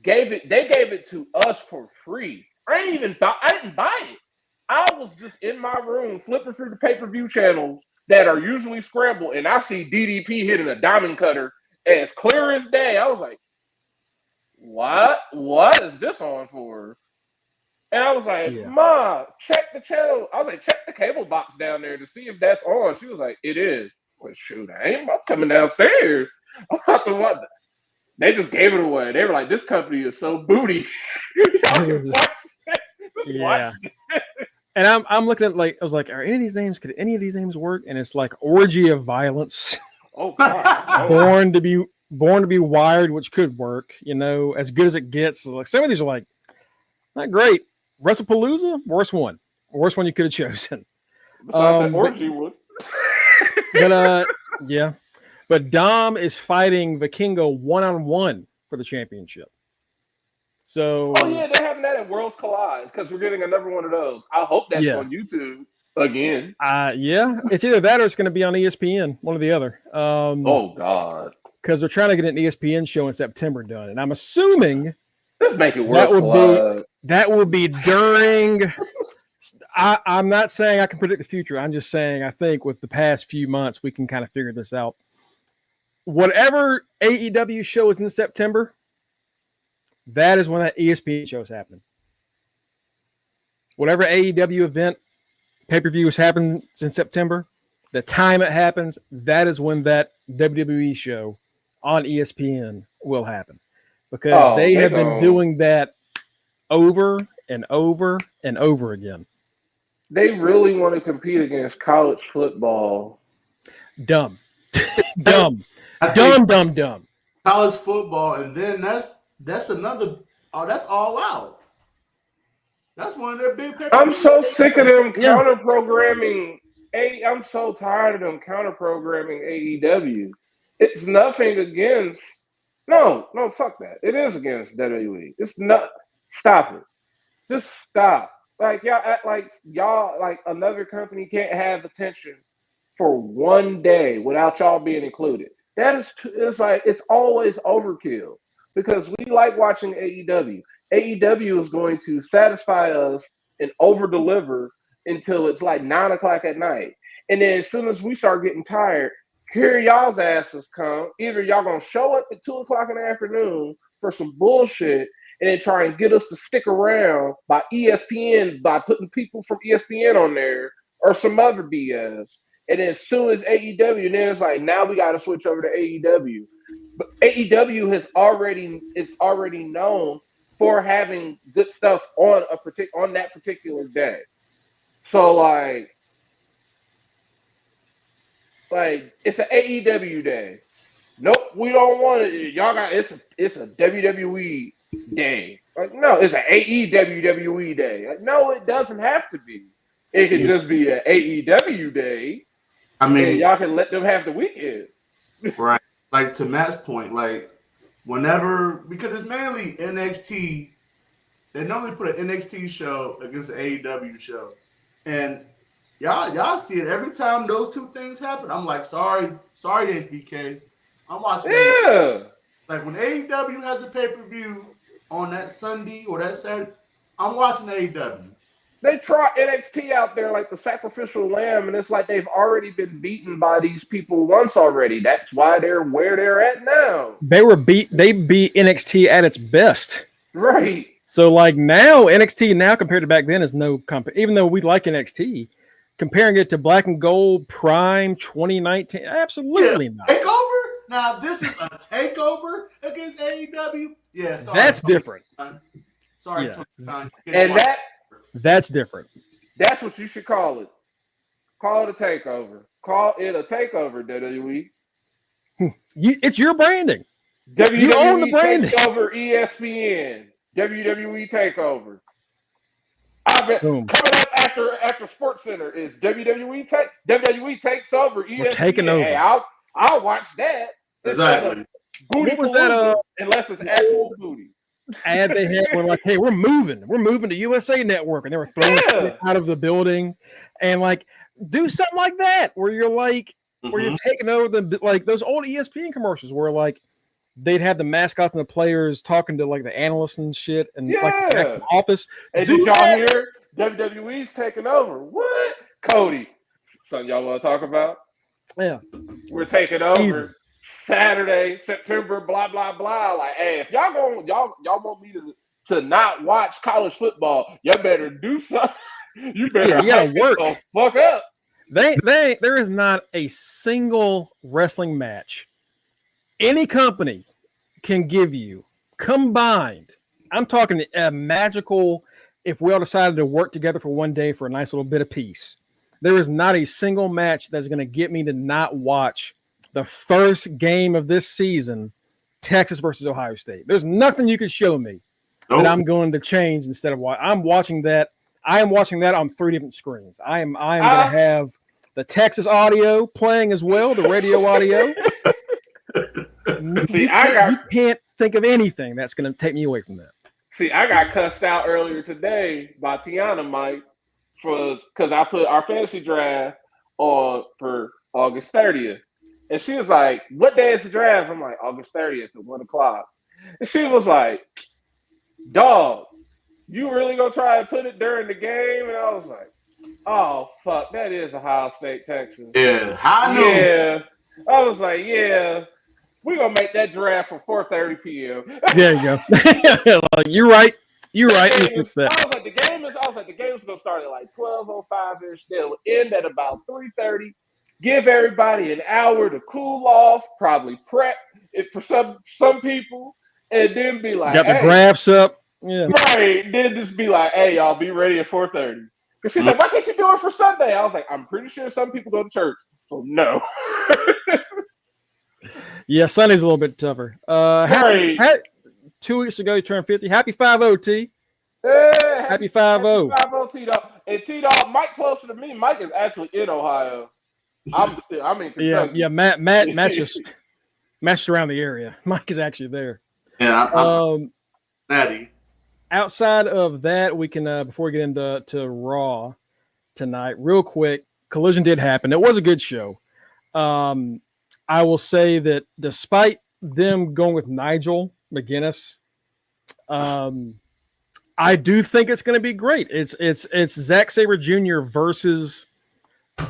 gave it to us for free. I didn't buy it. I was just in my room flipping through the pay-per-view channels that are usually scrambled, and I see DDP hitting a diamond cutter as clear as day. I was like, what is this on for? And I was like, Ma, check the channel. I was like, check the cable box down there to see if that's on. She was like, it is. Well, shoot, I'm coming downstairs. I'm about to watch that. They just gave it away. They were like, this company is so booty. Yeah. And I'm looking at like I was like, could any of these names work? And it's like Orgy of Violence. Oh God. Born to be Wired, which could work, as good as it gets. Like some of these are like not great. WrestlePalooza, worst one you could have chosen. Besides that Orgy one. But yeah. But Dom is fighting Vikingo 1-on-1 for the championship. So they're having that at Worlds Collide because we're getting another one of those. I hope that's on YouTube again. Yeah, it's either that or it's going to be on ESPN, one or the other. Oh God, because they're trying to get an ESPN show in September done, and I'm assuming let's make it Worlds Collide. That will be during. I'm not saying I can predict the future. I'm just saying I think with the past few months we can kind of figure this out. Whatever AEW show is in September. That is when that ESPN show is happening. Whatever AEW event, pay-per-view happens in September, the time it happens, that is when that WWE show on ESPN will happen. Because they have been doing that over and over and over again. They really want to compete against college football. Dumb. Dumb. Dumb. College football, and then that's another. Oh, that's All Out. That's one of their big. I'm so sick of them counter programming. I'm so tired of them counter programming AEW. It's nothing against. No, fuck that. It is against WWE. It's not. Stop it. Just stop. Like y'all act like another company can't have attention for one day without y'all being included. That is. It's always overkill. Because we like watching AEW. AEW is going to satisfy us and over-deliver until it's like 9 o'clock at night. And then as soon as we start getting tired, here y'all's asses come. Either y'all going to show up at 2 o'clock in the afternoon for some bullshit and then try and get us to stick around by ESPN, by putting people from ESPN on there or some other BS. And then as soon as AEW, then it's like, now we got to switch over to AEW. But AEW is already known for having good stuff on that particular day. So like it's an AEW day. Nope, we don't want it. Y'all got it's a WWE day. Like no, it's an AEW day. Like no, it doesn't have to be. It could just be an AEW day. I mean, y'all can let them have the weekend. Right. Like to Matt's point, like whenever because it's mainly NXT, they normally put an NXT show against an AEW show, and y'all see it every time those two things happen. I'm like, sorry, HBK, I'm watching. Yeah. Like when AEW has a pay-per-view on that Sunday or that Saturday, I'm watching AEW. They try NXT out there like the sacrificial lamb, and it's like they've already been beaten by these people once already. That's why they're where they're at now. They beat NXT at its best. Right. So like now NXT now compared to back then is no even though we like NXT, comparing it to Black and Gold Prime 2019, absolutely not. Takeover? Now this is a takeover against AEW. Yeah, sorry. That's different. Sorry, Yeah. And that's different. That's what you should call it. Call it a takeover. Call it a takeover, WWE. It's your branding. WWE you own the branding. Takeover ESPN. WWE Takeover. Coming up after Sports Center is WWE takes over ESPN. We're taking over. Hey, I'll watch that. Exactly. Booty what was that? Unless it's actual booty. Ad they had were like, hey, we're moving to USA Network, and they were throwing shit out of the building, and like do something like that where you're like, where you're taking over the like those old ESPN commercials where like they'd have the mascots and the players talking to like the analysts and shit, and like the office. And did y'all hear WWE's taking over? What? Cody, something y'all want to talk about? Yeah, we're taking over. Easy. Saturday, September, blah blah blah. Like, hey, if y'all want me to not watch college football, y'all better do something. You better you gotta work. Fuck up. There is not a single wrestling match any company can give you combined. I'm talking a magical. If we all decided to work together for one day for a nice little bit of peace, there is not a single match that's going to get me to not watch the first game of this season, Texas versus Ohio State. There's nothing you can show me that I'm going to change instead of what I'm watching that. I am watching that on 3 different screens. I am going to have the Texas audio playing as well, the radio audio. See, you can't think of anything that's going to take me away from that. See, I got cussed out earlier today by Tiana Mike because I put our fantasy draft on for August 30th. And she was like, what day is the draft? I'm like, August 30th at 1 o'clock. And she was like, dog, you really gonna try and put it during the game? And I was like, oh, fuck, that is Ohio State, Texas. Yeah, I know. Yeah. I was like, yeah, we're gonna make that draft for 4:30 p.m. There you go. Like, you're right. You're right. I was like, the game is gonna start at like 12:05-ish. They'll end at about 3:30. Give everybody an hour to cool off, probably prep it for some people, and then be like, got the graphs up. Yeah. Right. Then just be like, hey, y'all be ready at 4:30. Because she's like, why can't you do it for Sunday? I was like, I'm pretty sure some people go to church. So no. Yeah, Sunday's a little bit tougher. Right. 2 weeks ago, you turned 50. Happy 50, T. Hey, happy 50. Happy 50, T-Dog. And T-Dog, Mike closer to me. Mike is actually in Ohio. I'm in Kentucky. Yeah. Matt's just around the area. Mike is actually there. Yeah, I'm Natty. Outside of that, we can before we get into Raw tonight, real quick. Collision did happen. It was a good show. I will say that despite them going with Nigel McGuinness, I do think it's going to be great. It's Zack Sabre Jr. versus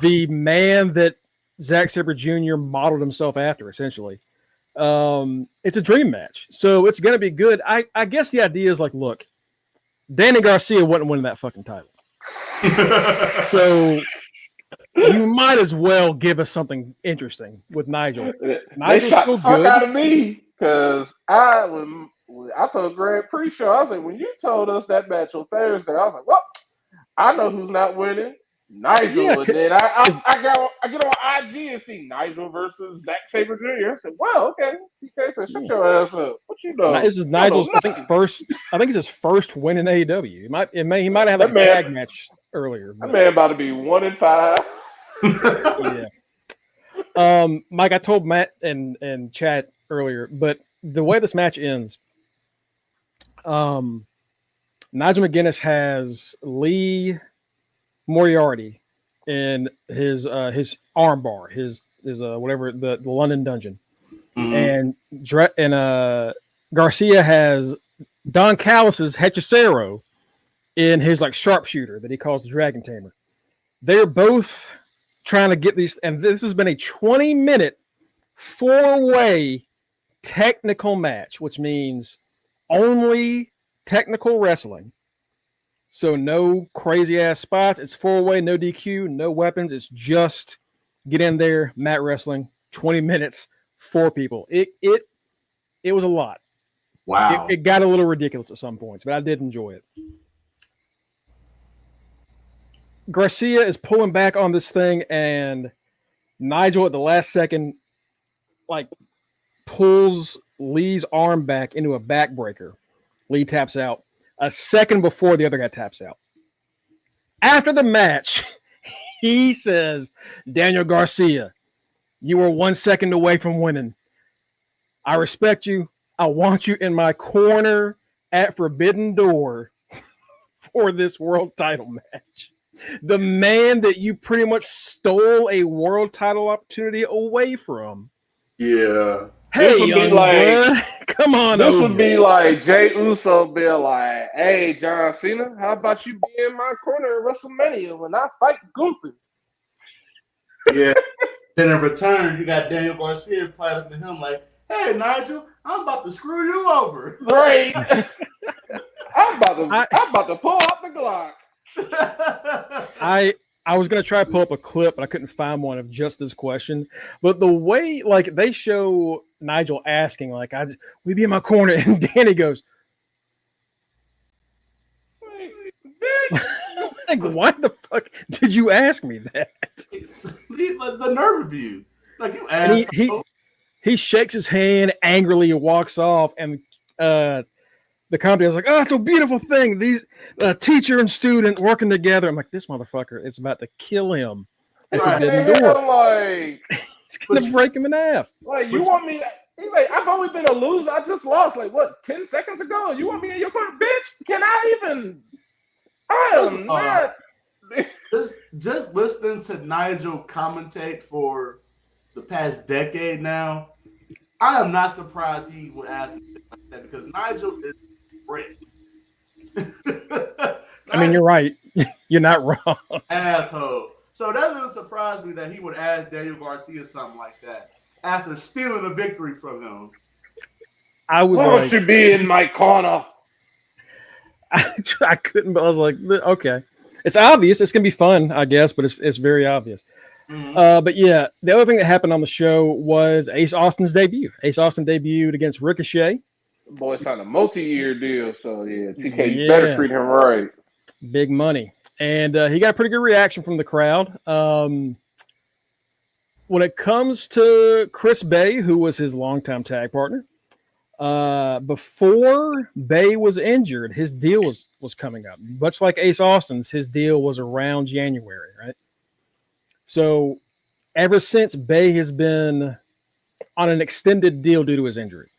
the man that Zack Sabre Jr. modeled himself after, essentially. It's a dream match, so it's going to be good. I guess the idea is like, look, Danny Garcia wouldn't win that fucking title. So you might as well give us something interesting with Nigel. Nigel's shot the fuck out of me because I told Greg pre-show, I was like, when you told us that match on Thursday, I was like, well, I know who's not winning. Nigel, yeah, and then I get on IG and see Nigel versus Zack Sabre Jr. I said, "Well, okay, TK said, shut your ass up. What you know?" This is Nigel's, I think it's his first win in AEW. He might have had a tag match earlier. That man about to be 1-5. Yeah. Mike, I told Matt and Chad earlier, but the way this match ends, Nigel McGuinness has Lee Moriarty in his armbar, his whatever the London Dungeon, and Garcia has Don Callis's Hechicero in his like sharpshooter that he calls the Dragon Tamer. They're both trying to get these, and this has been a 20-minute 4-way technical match, which means only technical wrestling. So no crazy ass spots. It's 4-way, no DQ, no weapons. It's just get in there, mat wrestling, 20 minutes, 4 people. It was a lot. Wow. It got a little ridiculous at some points, but I did enjoy it. Garcia is pulling back on this thing, and Nigel at the last second, like, pulls Lee's arm back into a backbreaker. Lee taps out a second before the other guy taps out. After the match, he says, Daniel Garcia, you were 1 second away from winning. I respect you. I want you in my corner at Forbidden Door for this world title match. The man that you pretty much stole a world title opportunity away from. Yeah. Hey, young blood, come on This over. would be like Jay Uso be like, hey, John Cena, how about you be in my corner at WrestleMania when I fight Gunther? Yeah. Then in return, you got Daniel Garcia probably looking at him like, hey, Nigel, I'm about to screw you over. Right. I'm about to pull out the Glock. I was gonna try to pull up a clip, but I couldn't find one of just this question. But the way, like, they show Nigel asking, like, "We be in my corner," and Danny goes, "Like, why the fuck did you ask me that?" The nerve of you, like, you And asshole. he shakes his hand angrily and walks off, and the company was like, "Oh, it's a beautiful thing. These teacher and student working together." I'm like, this motherfucker is about to kill him at Forbidden Door. Like, He's gonna break him in half. like, you want me? He's like, I've only been a loser. I just lost, like, what, 10 seconds ago? You want me in your corner, bitch? Can I even? I am not. Just listening to Nigel commentate for the past decade now, I am not surprised he would ask me like that because Nigel is great. I mean, you're right. You're not wrong. Asshole. So that doesn't surprise me that he would ask Daniel Garcia something like that after stealing a victory from him. I was Why like, don't you be in my corner? I couldn't, but I was like, okay. It's obvious. It's gonna be fun, I guess, but it's very obvious. Mm-hmm. But yeah, the other thing that happened on the show was Ace Austin's debut. Ace Austin debuted against Ricochet. Boy signed a multi-year deal, so yeah, TK, you better treat him right. Big money. And he got a pretty good reaction from the crowd. When it comes to Chris Bay, who was his longtime tag partner, before Bay was injured, his deal was coming up. Much like Ace Austin's, his deal was around January, right? So ever since, Bay has been on an extended deal due to his injury.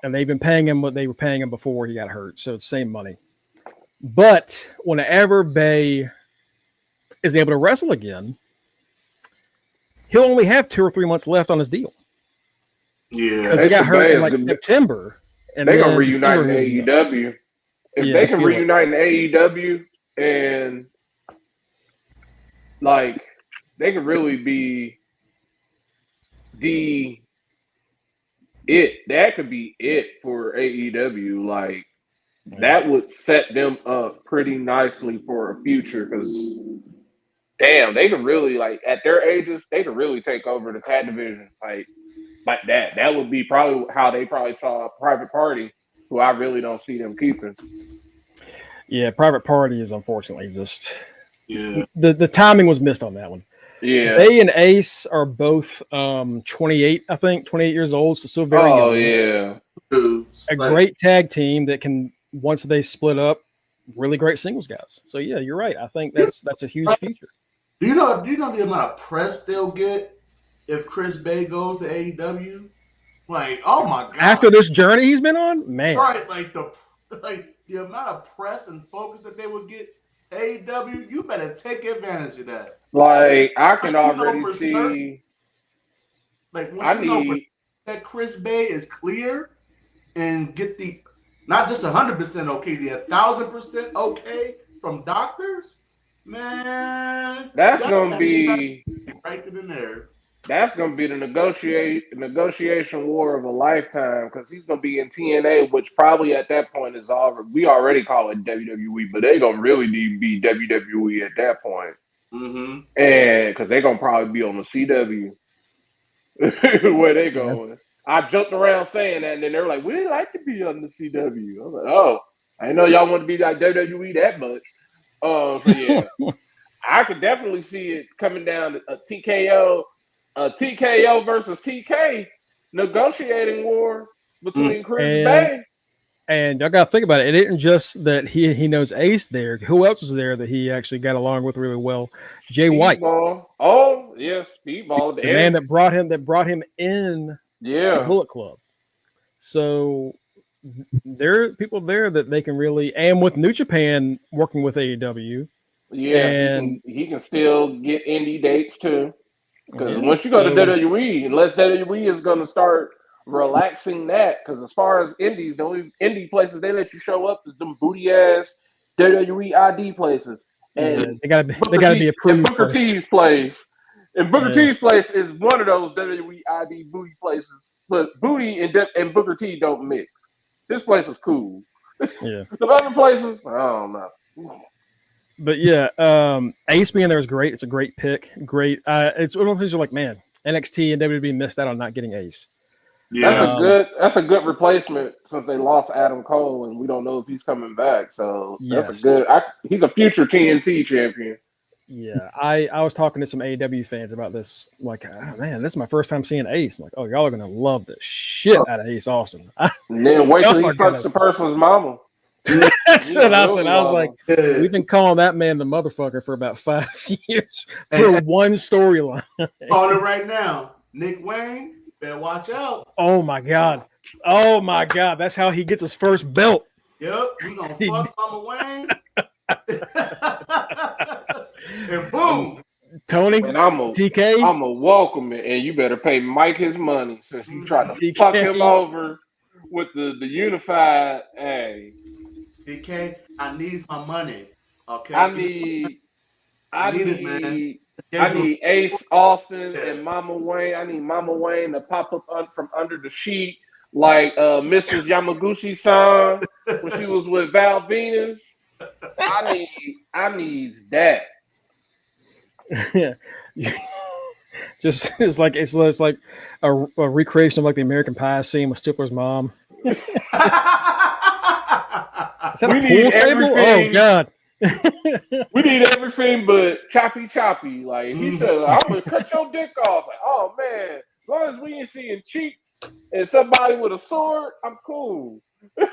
And they've been paying him what they were paying him before he got hurt. So it's the same money. But whenever Bay is able to wrestle again, he'll only have 2 or 3 months left on his deal. Yeah. Because he got hurt in like September. And they're going to reunite in AEW. If they can reunite in AEW and like they could really be that could be it for AEW. Like that would set them up pretty nicely for a future because damn, they could really like at their ages, they could really take over the tag division like that. That would be probably how they probably saw a Private Party, who I really don't see them keeping. Yeah, Private Party is unfortunately just the timing was missed on that one. Yeah, Bay and Ace are both 28, I think, 28 years old, so still very young. Oh yeah, a great tag team that can once they split up, really great singles guys. So yeah, you're right. I think that's a huge future. Do you know the amount of press they'll get if Chris Bay goes to AEW? Like, oh my god! After this journey he's been on, man, right? Like the amount of press and focus that they would get AEW, you better take advantage of that. Like I can already see. Certain, like once know that Chris Bay is clear and get the not just 100% okay, the 1,000% okay from doctors, man. That's gonna be right in there. That's gonna be the negotiation war of a lifetime because he's gonna be in TNA, which probably at that point is we already call it WWE, but they gonna really be WWE at that point. Mm-hmm. And because they're gonna probably be on the CW where they going. I jumped around saying that, and then they're like, "We'd like to be on the CW." I was like, "Oh, I didn't know y'all want to be like WWE that much." So yeah, I could definitely see it coming down to a TKO versus TK negotiating war between Chris Bay. And y'all got to think about it. It isn't just that he knows Ace there. Who else was there that he actually got along with really well? Jay White. Oh yeah, Speedball. The man that brought him in the Bullet Club. So there are people there that they can really, and with New Japan working with AEW. Yeah, and he can still get indie dates too. Because once you go to WWE, unless WWE is going to start relaxing that, because as far as indies, the only indie places they let you show up is them booty ass WWE ID places, and they gotta be approved. And Booker T's place, T's place is one of those WWE ID booty places, but booty and Booker T don't mix. This place is cool. Yeah, the other places, I don't know. But yeah, Ace being there is great. It's a great pick. Great. It's one of those things you're like, man, NXT and WWE missed out on not getting Ace. Yeah, that's a good replacement since they lost Adam Cole and we don't know if he's coming back. So that's he's a future TNT champion. Yeah, I was talking to some AEW fans about this. Like, oh, man, this is my first time seeing Ace. I'm like, oh, y'all are gonna love the shit out of Ace Austin. And then wait till he fucks the person's mama. That's what I said. I was like, we've been calling that man the motherfucker for about 5 years for one storyline. On it right now, Nick Wayne, better watch out. Oh my god, that's how he gets his first belt. Yep, we gonna fuck Mama Wayne, and boom, Tony and TK. I'm a welcome it, and you better pay Mike his money since you tried to fuck him over with the unified. Hey. DK, I need my money. Okay. I need Ace Austin and Mama Wayne. I need Mama Wayne to pop up from under the sheet like Mrs. Yamaguchi-san when she was with Val Venus. I need that. Yeah. Just it's like a recreation of like the American Pie scene with Stifler's mom. Is that a pool table? Oh god. We need everything but choppy. Like he said, I'm gonna cut your dick off. Like, oh man, as long as we ain't seeing cheeks and somebody with a sword, I'm cool. Yeah,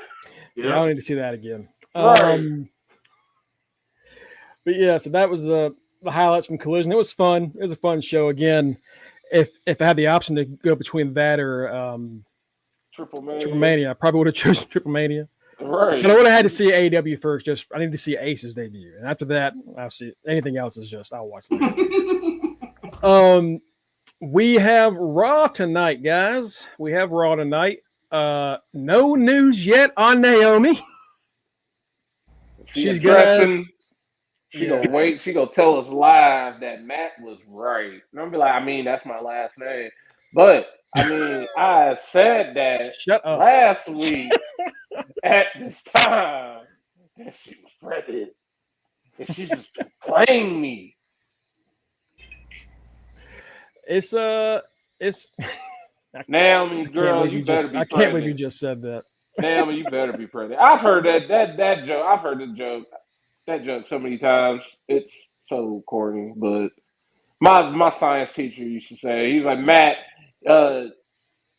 I don't need to see that again. Right. But yeah, so that was the highlights from Collision. It was fun. It was a fun show. Again, if I had the option to go between that or Triplemania, I probably would have chosen Triplemania. Right. But I would have had to see AEW first. I need to see Ace's debut, and after that, I'll see anything else. I'll watch that. We have Raw tonight, guys. We have Raw tonight. No news yet on Naomi. She's gonna wait. She gonna tell us live that Matt was right. And I'm be like, that's my last name, but. I said that last week at this time that she was pregnant. And she's just been playing me. It's Naomi, girl, you better be pregnant. I can't believe you just said that. Naomi, you better be pregnant. I've heard that joke. I've heard that joke so many times. It's so corny, but my science teacher used to say, he's like, Matt,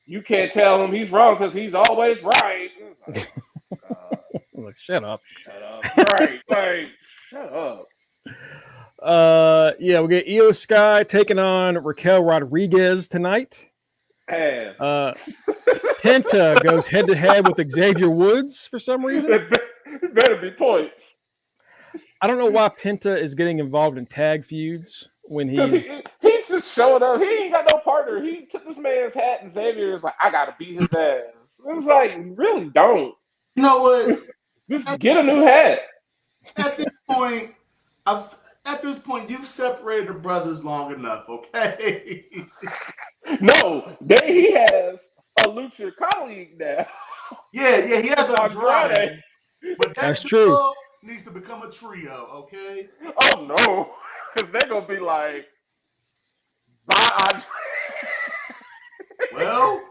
you can't tell him he's wrong because he's always right. Like, shut up. Right. Shut up. Yeah, we get Io Sky taking on Raquel Rodriguez tonight. Hey. Penta goes head to head with Xavier Woods for some reason. It better be points. I don't know why Penta is getting involved in tag feuds when he's just showing up. He ain't got no partner. He took this man's hat and Xavier was like, I gotta beat his ass. It was like, really don't. You know what? Just get a new hat. At this point, at this point, you've separated the brothers long enough, okay? No, he has a lucha colleague now. Yeah, he has Andrade, but That's that true. duo needs to become a trio, okay? Oh no, because they're gonna be like, bye, Andrade. Well,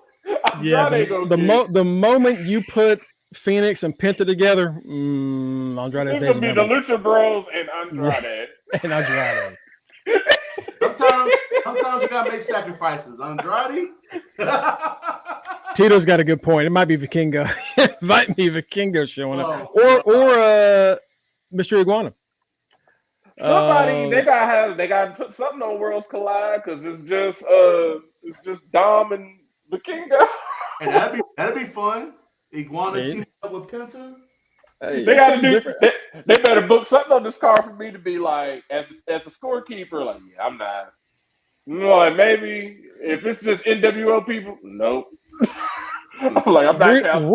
Yeah, the moment you put Phoenix and Penta together, Andrade. It's gonna be the Lucha Bros and Andrade. Yeah. And Andrade. Sometimes you gotta make sacrifices. Andrade. Tito's got a good point. It might be Vikingo. Invite me, Vikingo showing up, or Mr. Iguana. Somebody they gotta put something on Worlds Collide because it's just Dom and Vikingo. And that'd be fun. Iguana team up with Penta. Hey, they gotta do. They better book something on this card for me to be like as a scorekeeper. Like, yeah, I'm not. Like maybe if it's just NWO people, nope. I'm like, I'm not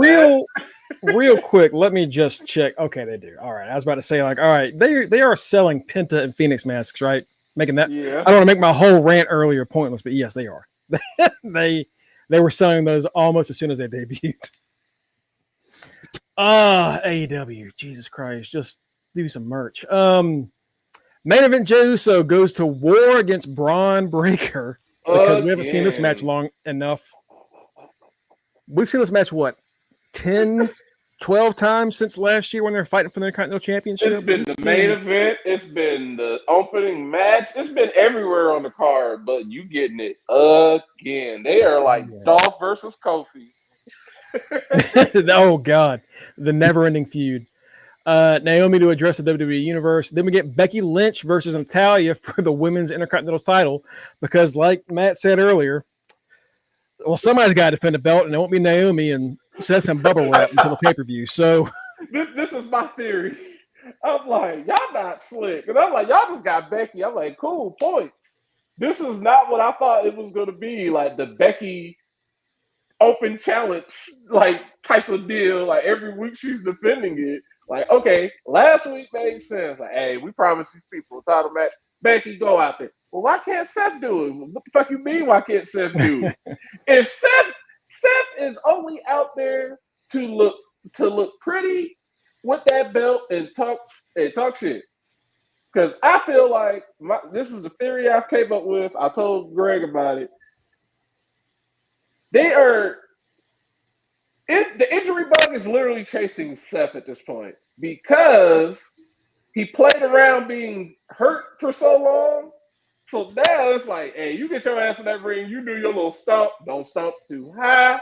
real quick. Let me just check. Okay, they do. All right, I was about to say like, all right, they are selling Penta and Phoenix masks, right? Making that. Yeah. I don't want to make my whole rant earlier pointless, but yes, they are. they were selling those almost as soon as they debuted. AEW, Jesus Christ, just do some merch. Main event Jey Uso goes to war against Braun Breaker because we haven't seen this match long enough. We've seen this match, 10, 12 times since last year when they're fighting for the Intercontinental Championship? It's been the main event. It's been the opening match. It's been everywhere on the card, but you getting it again. They are like Dolph versus Kofi. Oh, God. The never-ending feud. Naomi to address the WWE Universe. Then we get Becky Lynch versus Natalya for the Women's Intercontinental title because, like Matt said earlier, well, somebody's got to defend the belt, and it won't be Naomi, and set some bubble wrap until the pay-per-view. So this is my theory. I'm like, y'all not slick. Because I'm like, y'all just got Becky. I'm like, cool, points. This is not what I thought it was going to be, like the Becky open challenge like type of deal. Like every week she's defending it. Like, okay, last week made sense. Like, hey, we promised these people a title match. Becky, go out there. Well, why can't Seth do it? What the fuck you mean? Why can't Seth do it? If Seth is only out there to look pretty with that belt and talk shit. Because I feel like this is the theory I came up with. I told Greg about it. The injury bug is literally chasing Seth at this point because he played around being hurt for so long. So now it's like, hey, you get your ass in that ring, you do your little stomp. Don't stomp too high.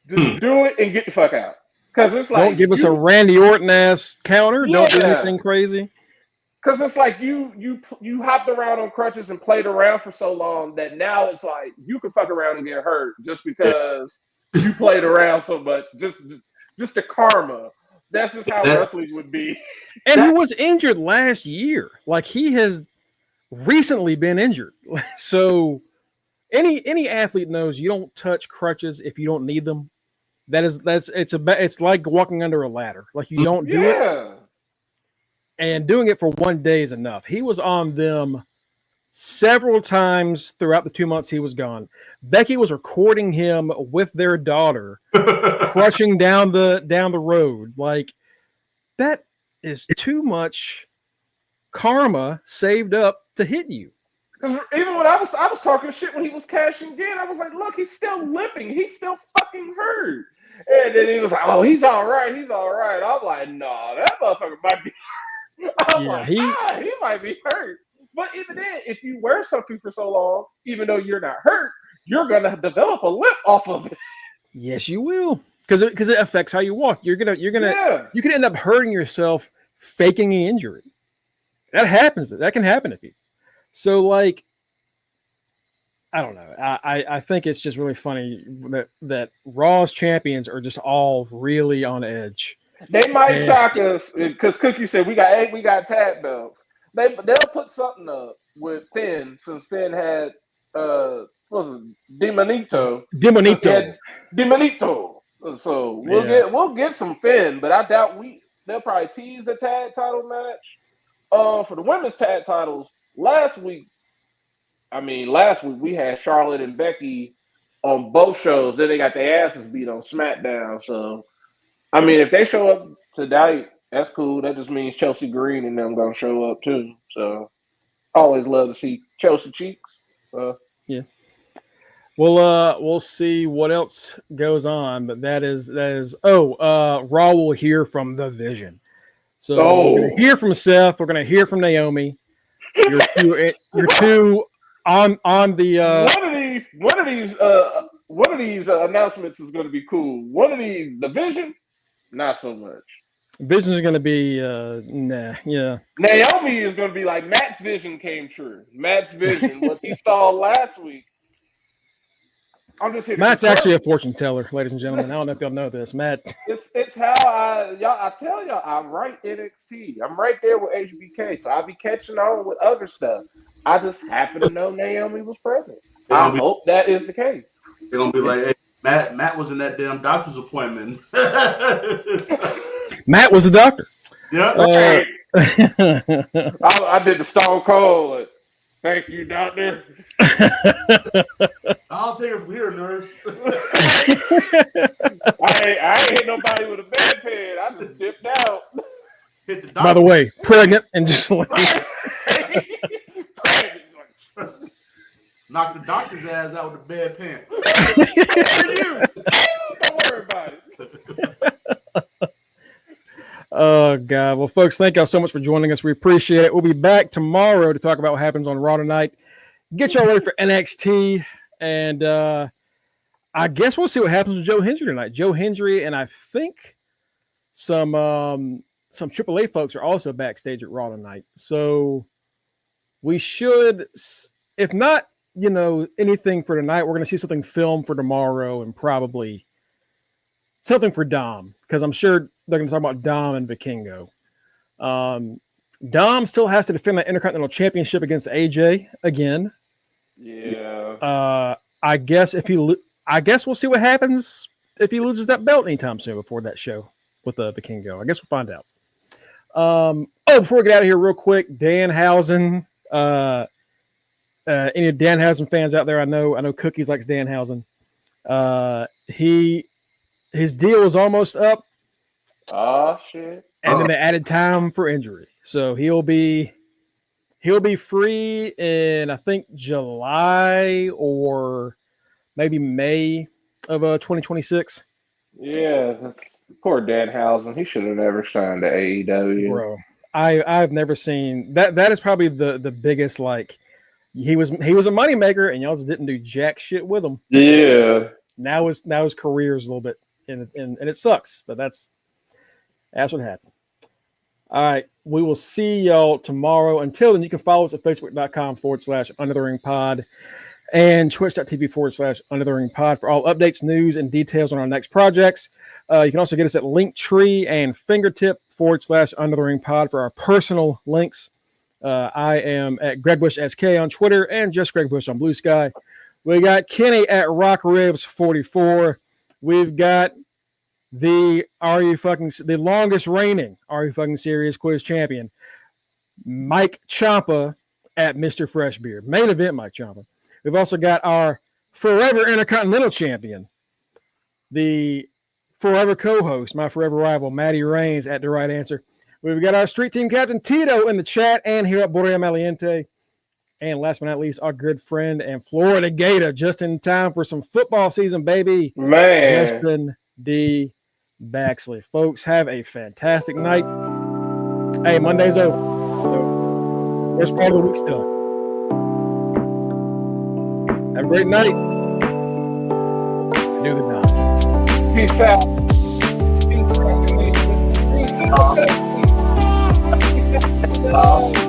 Just do it and get the fuck out. Because it's like, don't give us a Randy Orton ass counter. Yeah. Don't do anything crazy. Because it's like you hopped around on crutches and played around for so long that now it's like you can fuck around and get hurt just because you played around so much. Just the karma. That's just how wrestling would be. And he was injured last year. Like he has recently been injured. So any athlete knows you don't touch crutches if you don't need them. It's like walking under a ladder. Like you don't do it. And doing it for one day is enough. He was on them several times throughout the 2 months he was gone. Becky was recording him with their daughter, crushing down the road. Like that is too much karma saved up to hit you. Because even when I was talking shit when he was cashing in, I was like, look, he's still limping. He's still fucking hurt. And then he was like, oh, he's all right. He's all right. I'm like, no, that motherfucker might be hurt. He might be hurt. But even then, if you wear something for so long, even though you're not hurt, you're going to develop a limp off of it. Yes, you will. Because it affects how you walk. You can end up hurting yourself faking an injury. That happens. That can happen to people. So, like, I don't know. I think it's just really funny that Raw's champions are just all really on edge. They might shock us because Cookie said we got tag belts. They'll put something up with Finn since Finn had what was it, Demonito. So we'll get some Finn, but I doubt they'll probably tease the tag title match. For the women's tag titles, last week we had Charlotte and Becky on both shows. Then they got their asses beat on SmackDown. So, I mean, if they show up tonight, that's cool. That just means Chelsea Green and them gonna show up too. So, always love to see Chelsea cheeks. Yeah. We'll see what else goes on, but that is Raw will hear from the Vision. So we're gonna hear from Seth. We're gonna hear from Naomi. You're two on the one of these announcements is going to be cool. One of these, the Vision, not so much. Vision is going to be yeah. Naomi is going to be like Matt's vision came true. Matt's vision, what he saw last week. I'm just here. Matt's actually a fortune teller, ladies and gentlemen. I don't know if y'all know this, Matt. It's how I tell y'all I'm right NXT. I'm right there with HBK, so I'll be catching on with other stuff. I just happen to know Naomi was present. I hope that is the case. They're gonna be like, hey, Matt was in that damn doctor's appointment. Matt was a doctor. Yeah. I did the Stone Cold. Thank you, doctor. I'll take it from here, nurse. I ain't hit nobody with a bedpan. I just dipped out. Hit the By the way, pregnant and just like knock the doctor's ass out with a bedpan. Don't worry about it. Oh, God. Well, folks, thank y'all so much for joining us. We appreciate it. We'll be back tomorrow to talk about what happens on Raw tonight. Get y'all ready for NXT. And I guess we'll see what happens with Joe Hendry tonight. Joe Hendry and I think some AAA folks are also backstage at Raw tonight. So we should, if not, anything for tonight, we're going to see something filmed for tomorrow and probably something for Dom, because I'm sure they're going to talk about Dom and Vikingo. Dom still has to defend that Intercontinental Championship against AJ again. Yeah. I guess we'll see what happens if he loses that belt anytime soon before that show with Vikingo. I guess we'll find out. Before we get out of here real quick, Danhausen. Any Danhausen fans out there? I know Cookies likes Danhausen. His deal is almost up. Oh shit! And then they added time for injury, so he'll be free in I think July or maybe May of 2026. Yeah, poor Danhausen. He should have never signed to AEW. Bro, I've never seen that. That is probably the biggest, like, he was a moneymaker and y'all just didn't do jack shit with him. Yeah. Now his career is a little bit and it sucks, but that's what happened. All right. We will see y'all tomorrow. Until then, you can follow us at facebook.com/UnderTheRingPod and twitch.tv/UnderTheRingPod for all updates, news, and details on our next projects. You can also get us at Linktree and Fingertip/UnderTheRingPod for our personal links. I am at Greg Bush SK on Twitter and just Greg Bush on Blue Sky. We got Kenny at RockRibs44. We've got the longest reigning Are You Fucking Serious quiz champion, Mike Ciampa at Mr. Freshbeard. Main event Mike Ciampa. We've also got our forever Intercontinental champion, the forever co-host, my forever rival, Matty Reigns at The Right Answer. We've got our street team captain, Tito, in the chat and here at Borea Maliente. And last but not least, our good friend and Florida Gator, just in time for some football season, baby. Man. Justin D. Baxley. Folks, have a fantastic night. Hey, Monday's over. So, first part of the week still. Have a great night. Do the done. Peace out. Peace out. Peace out.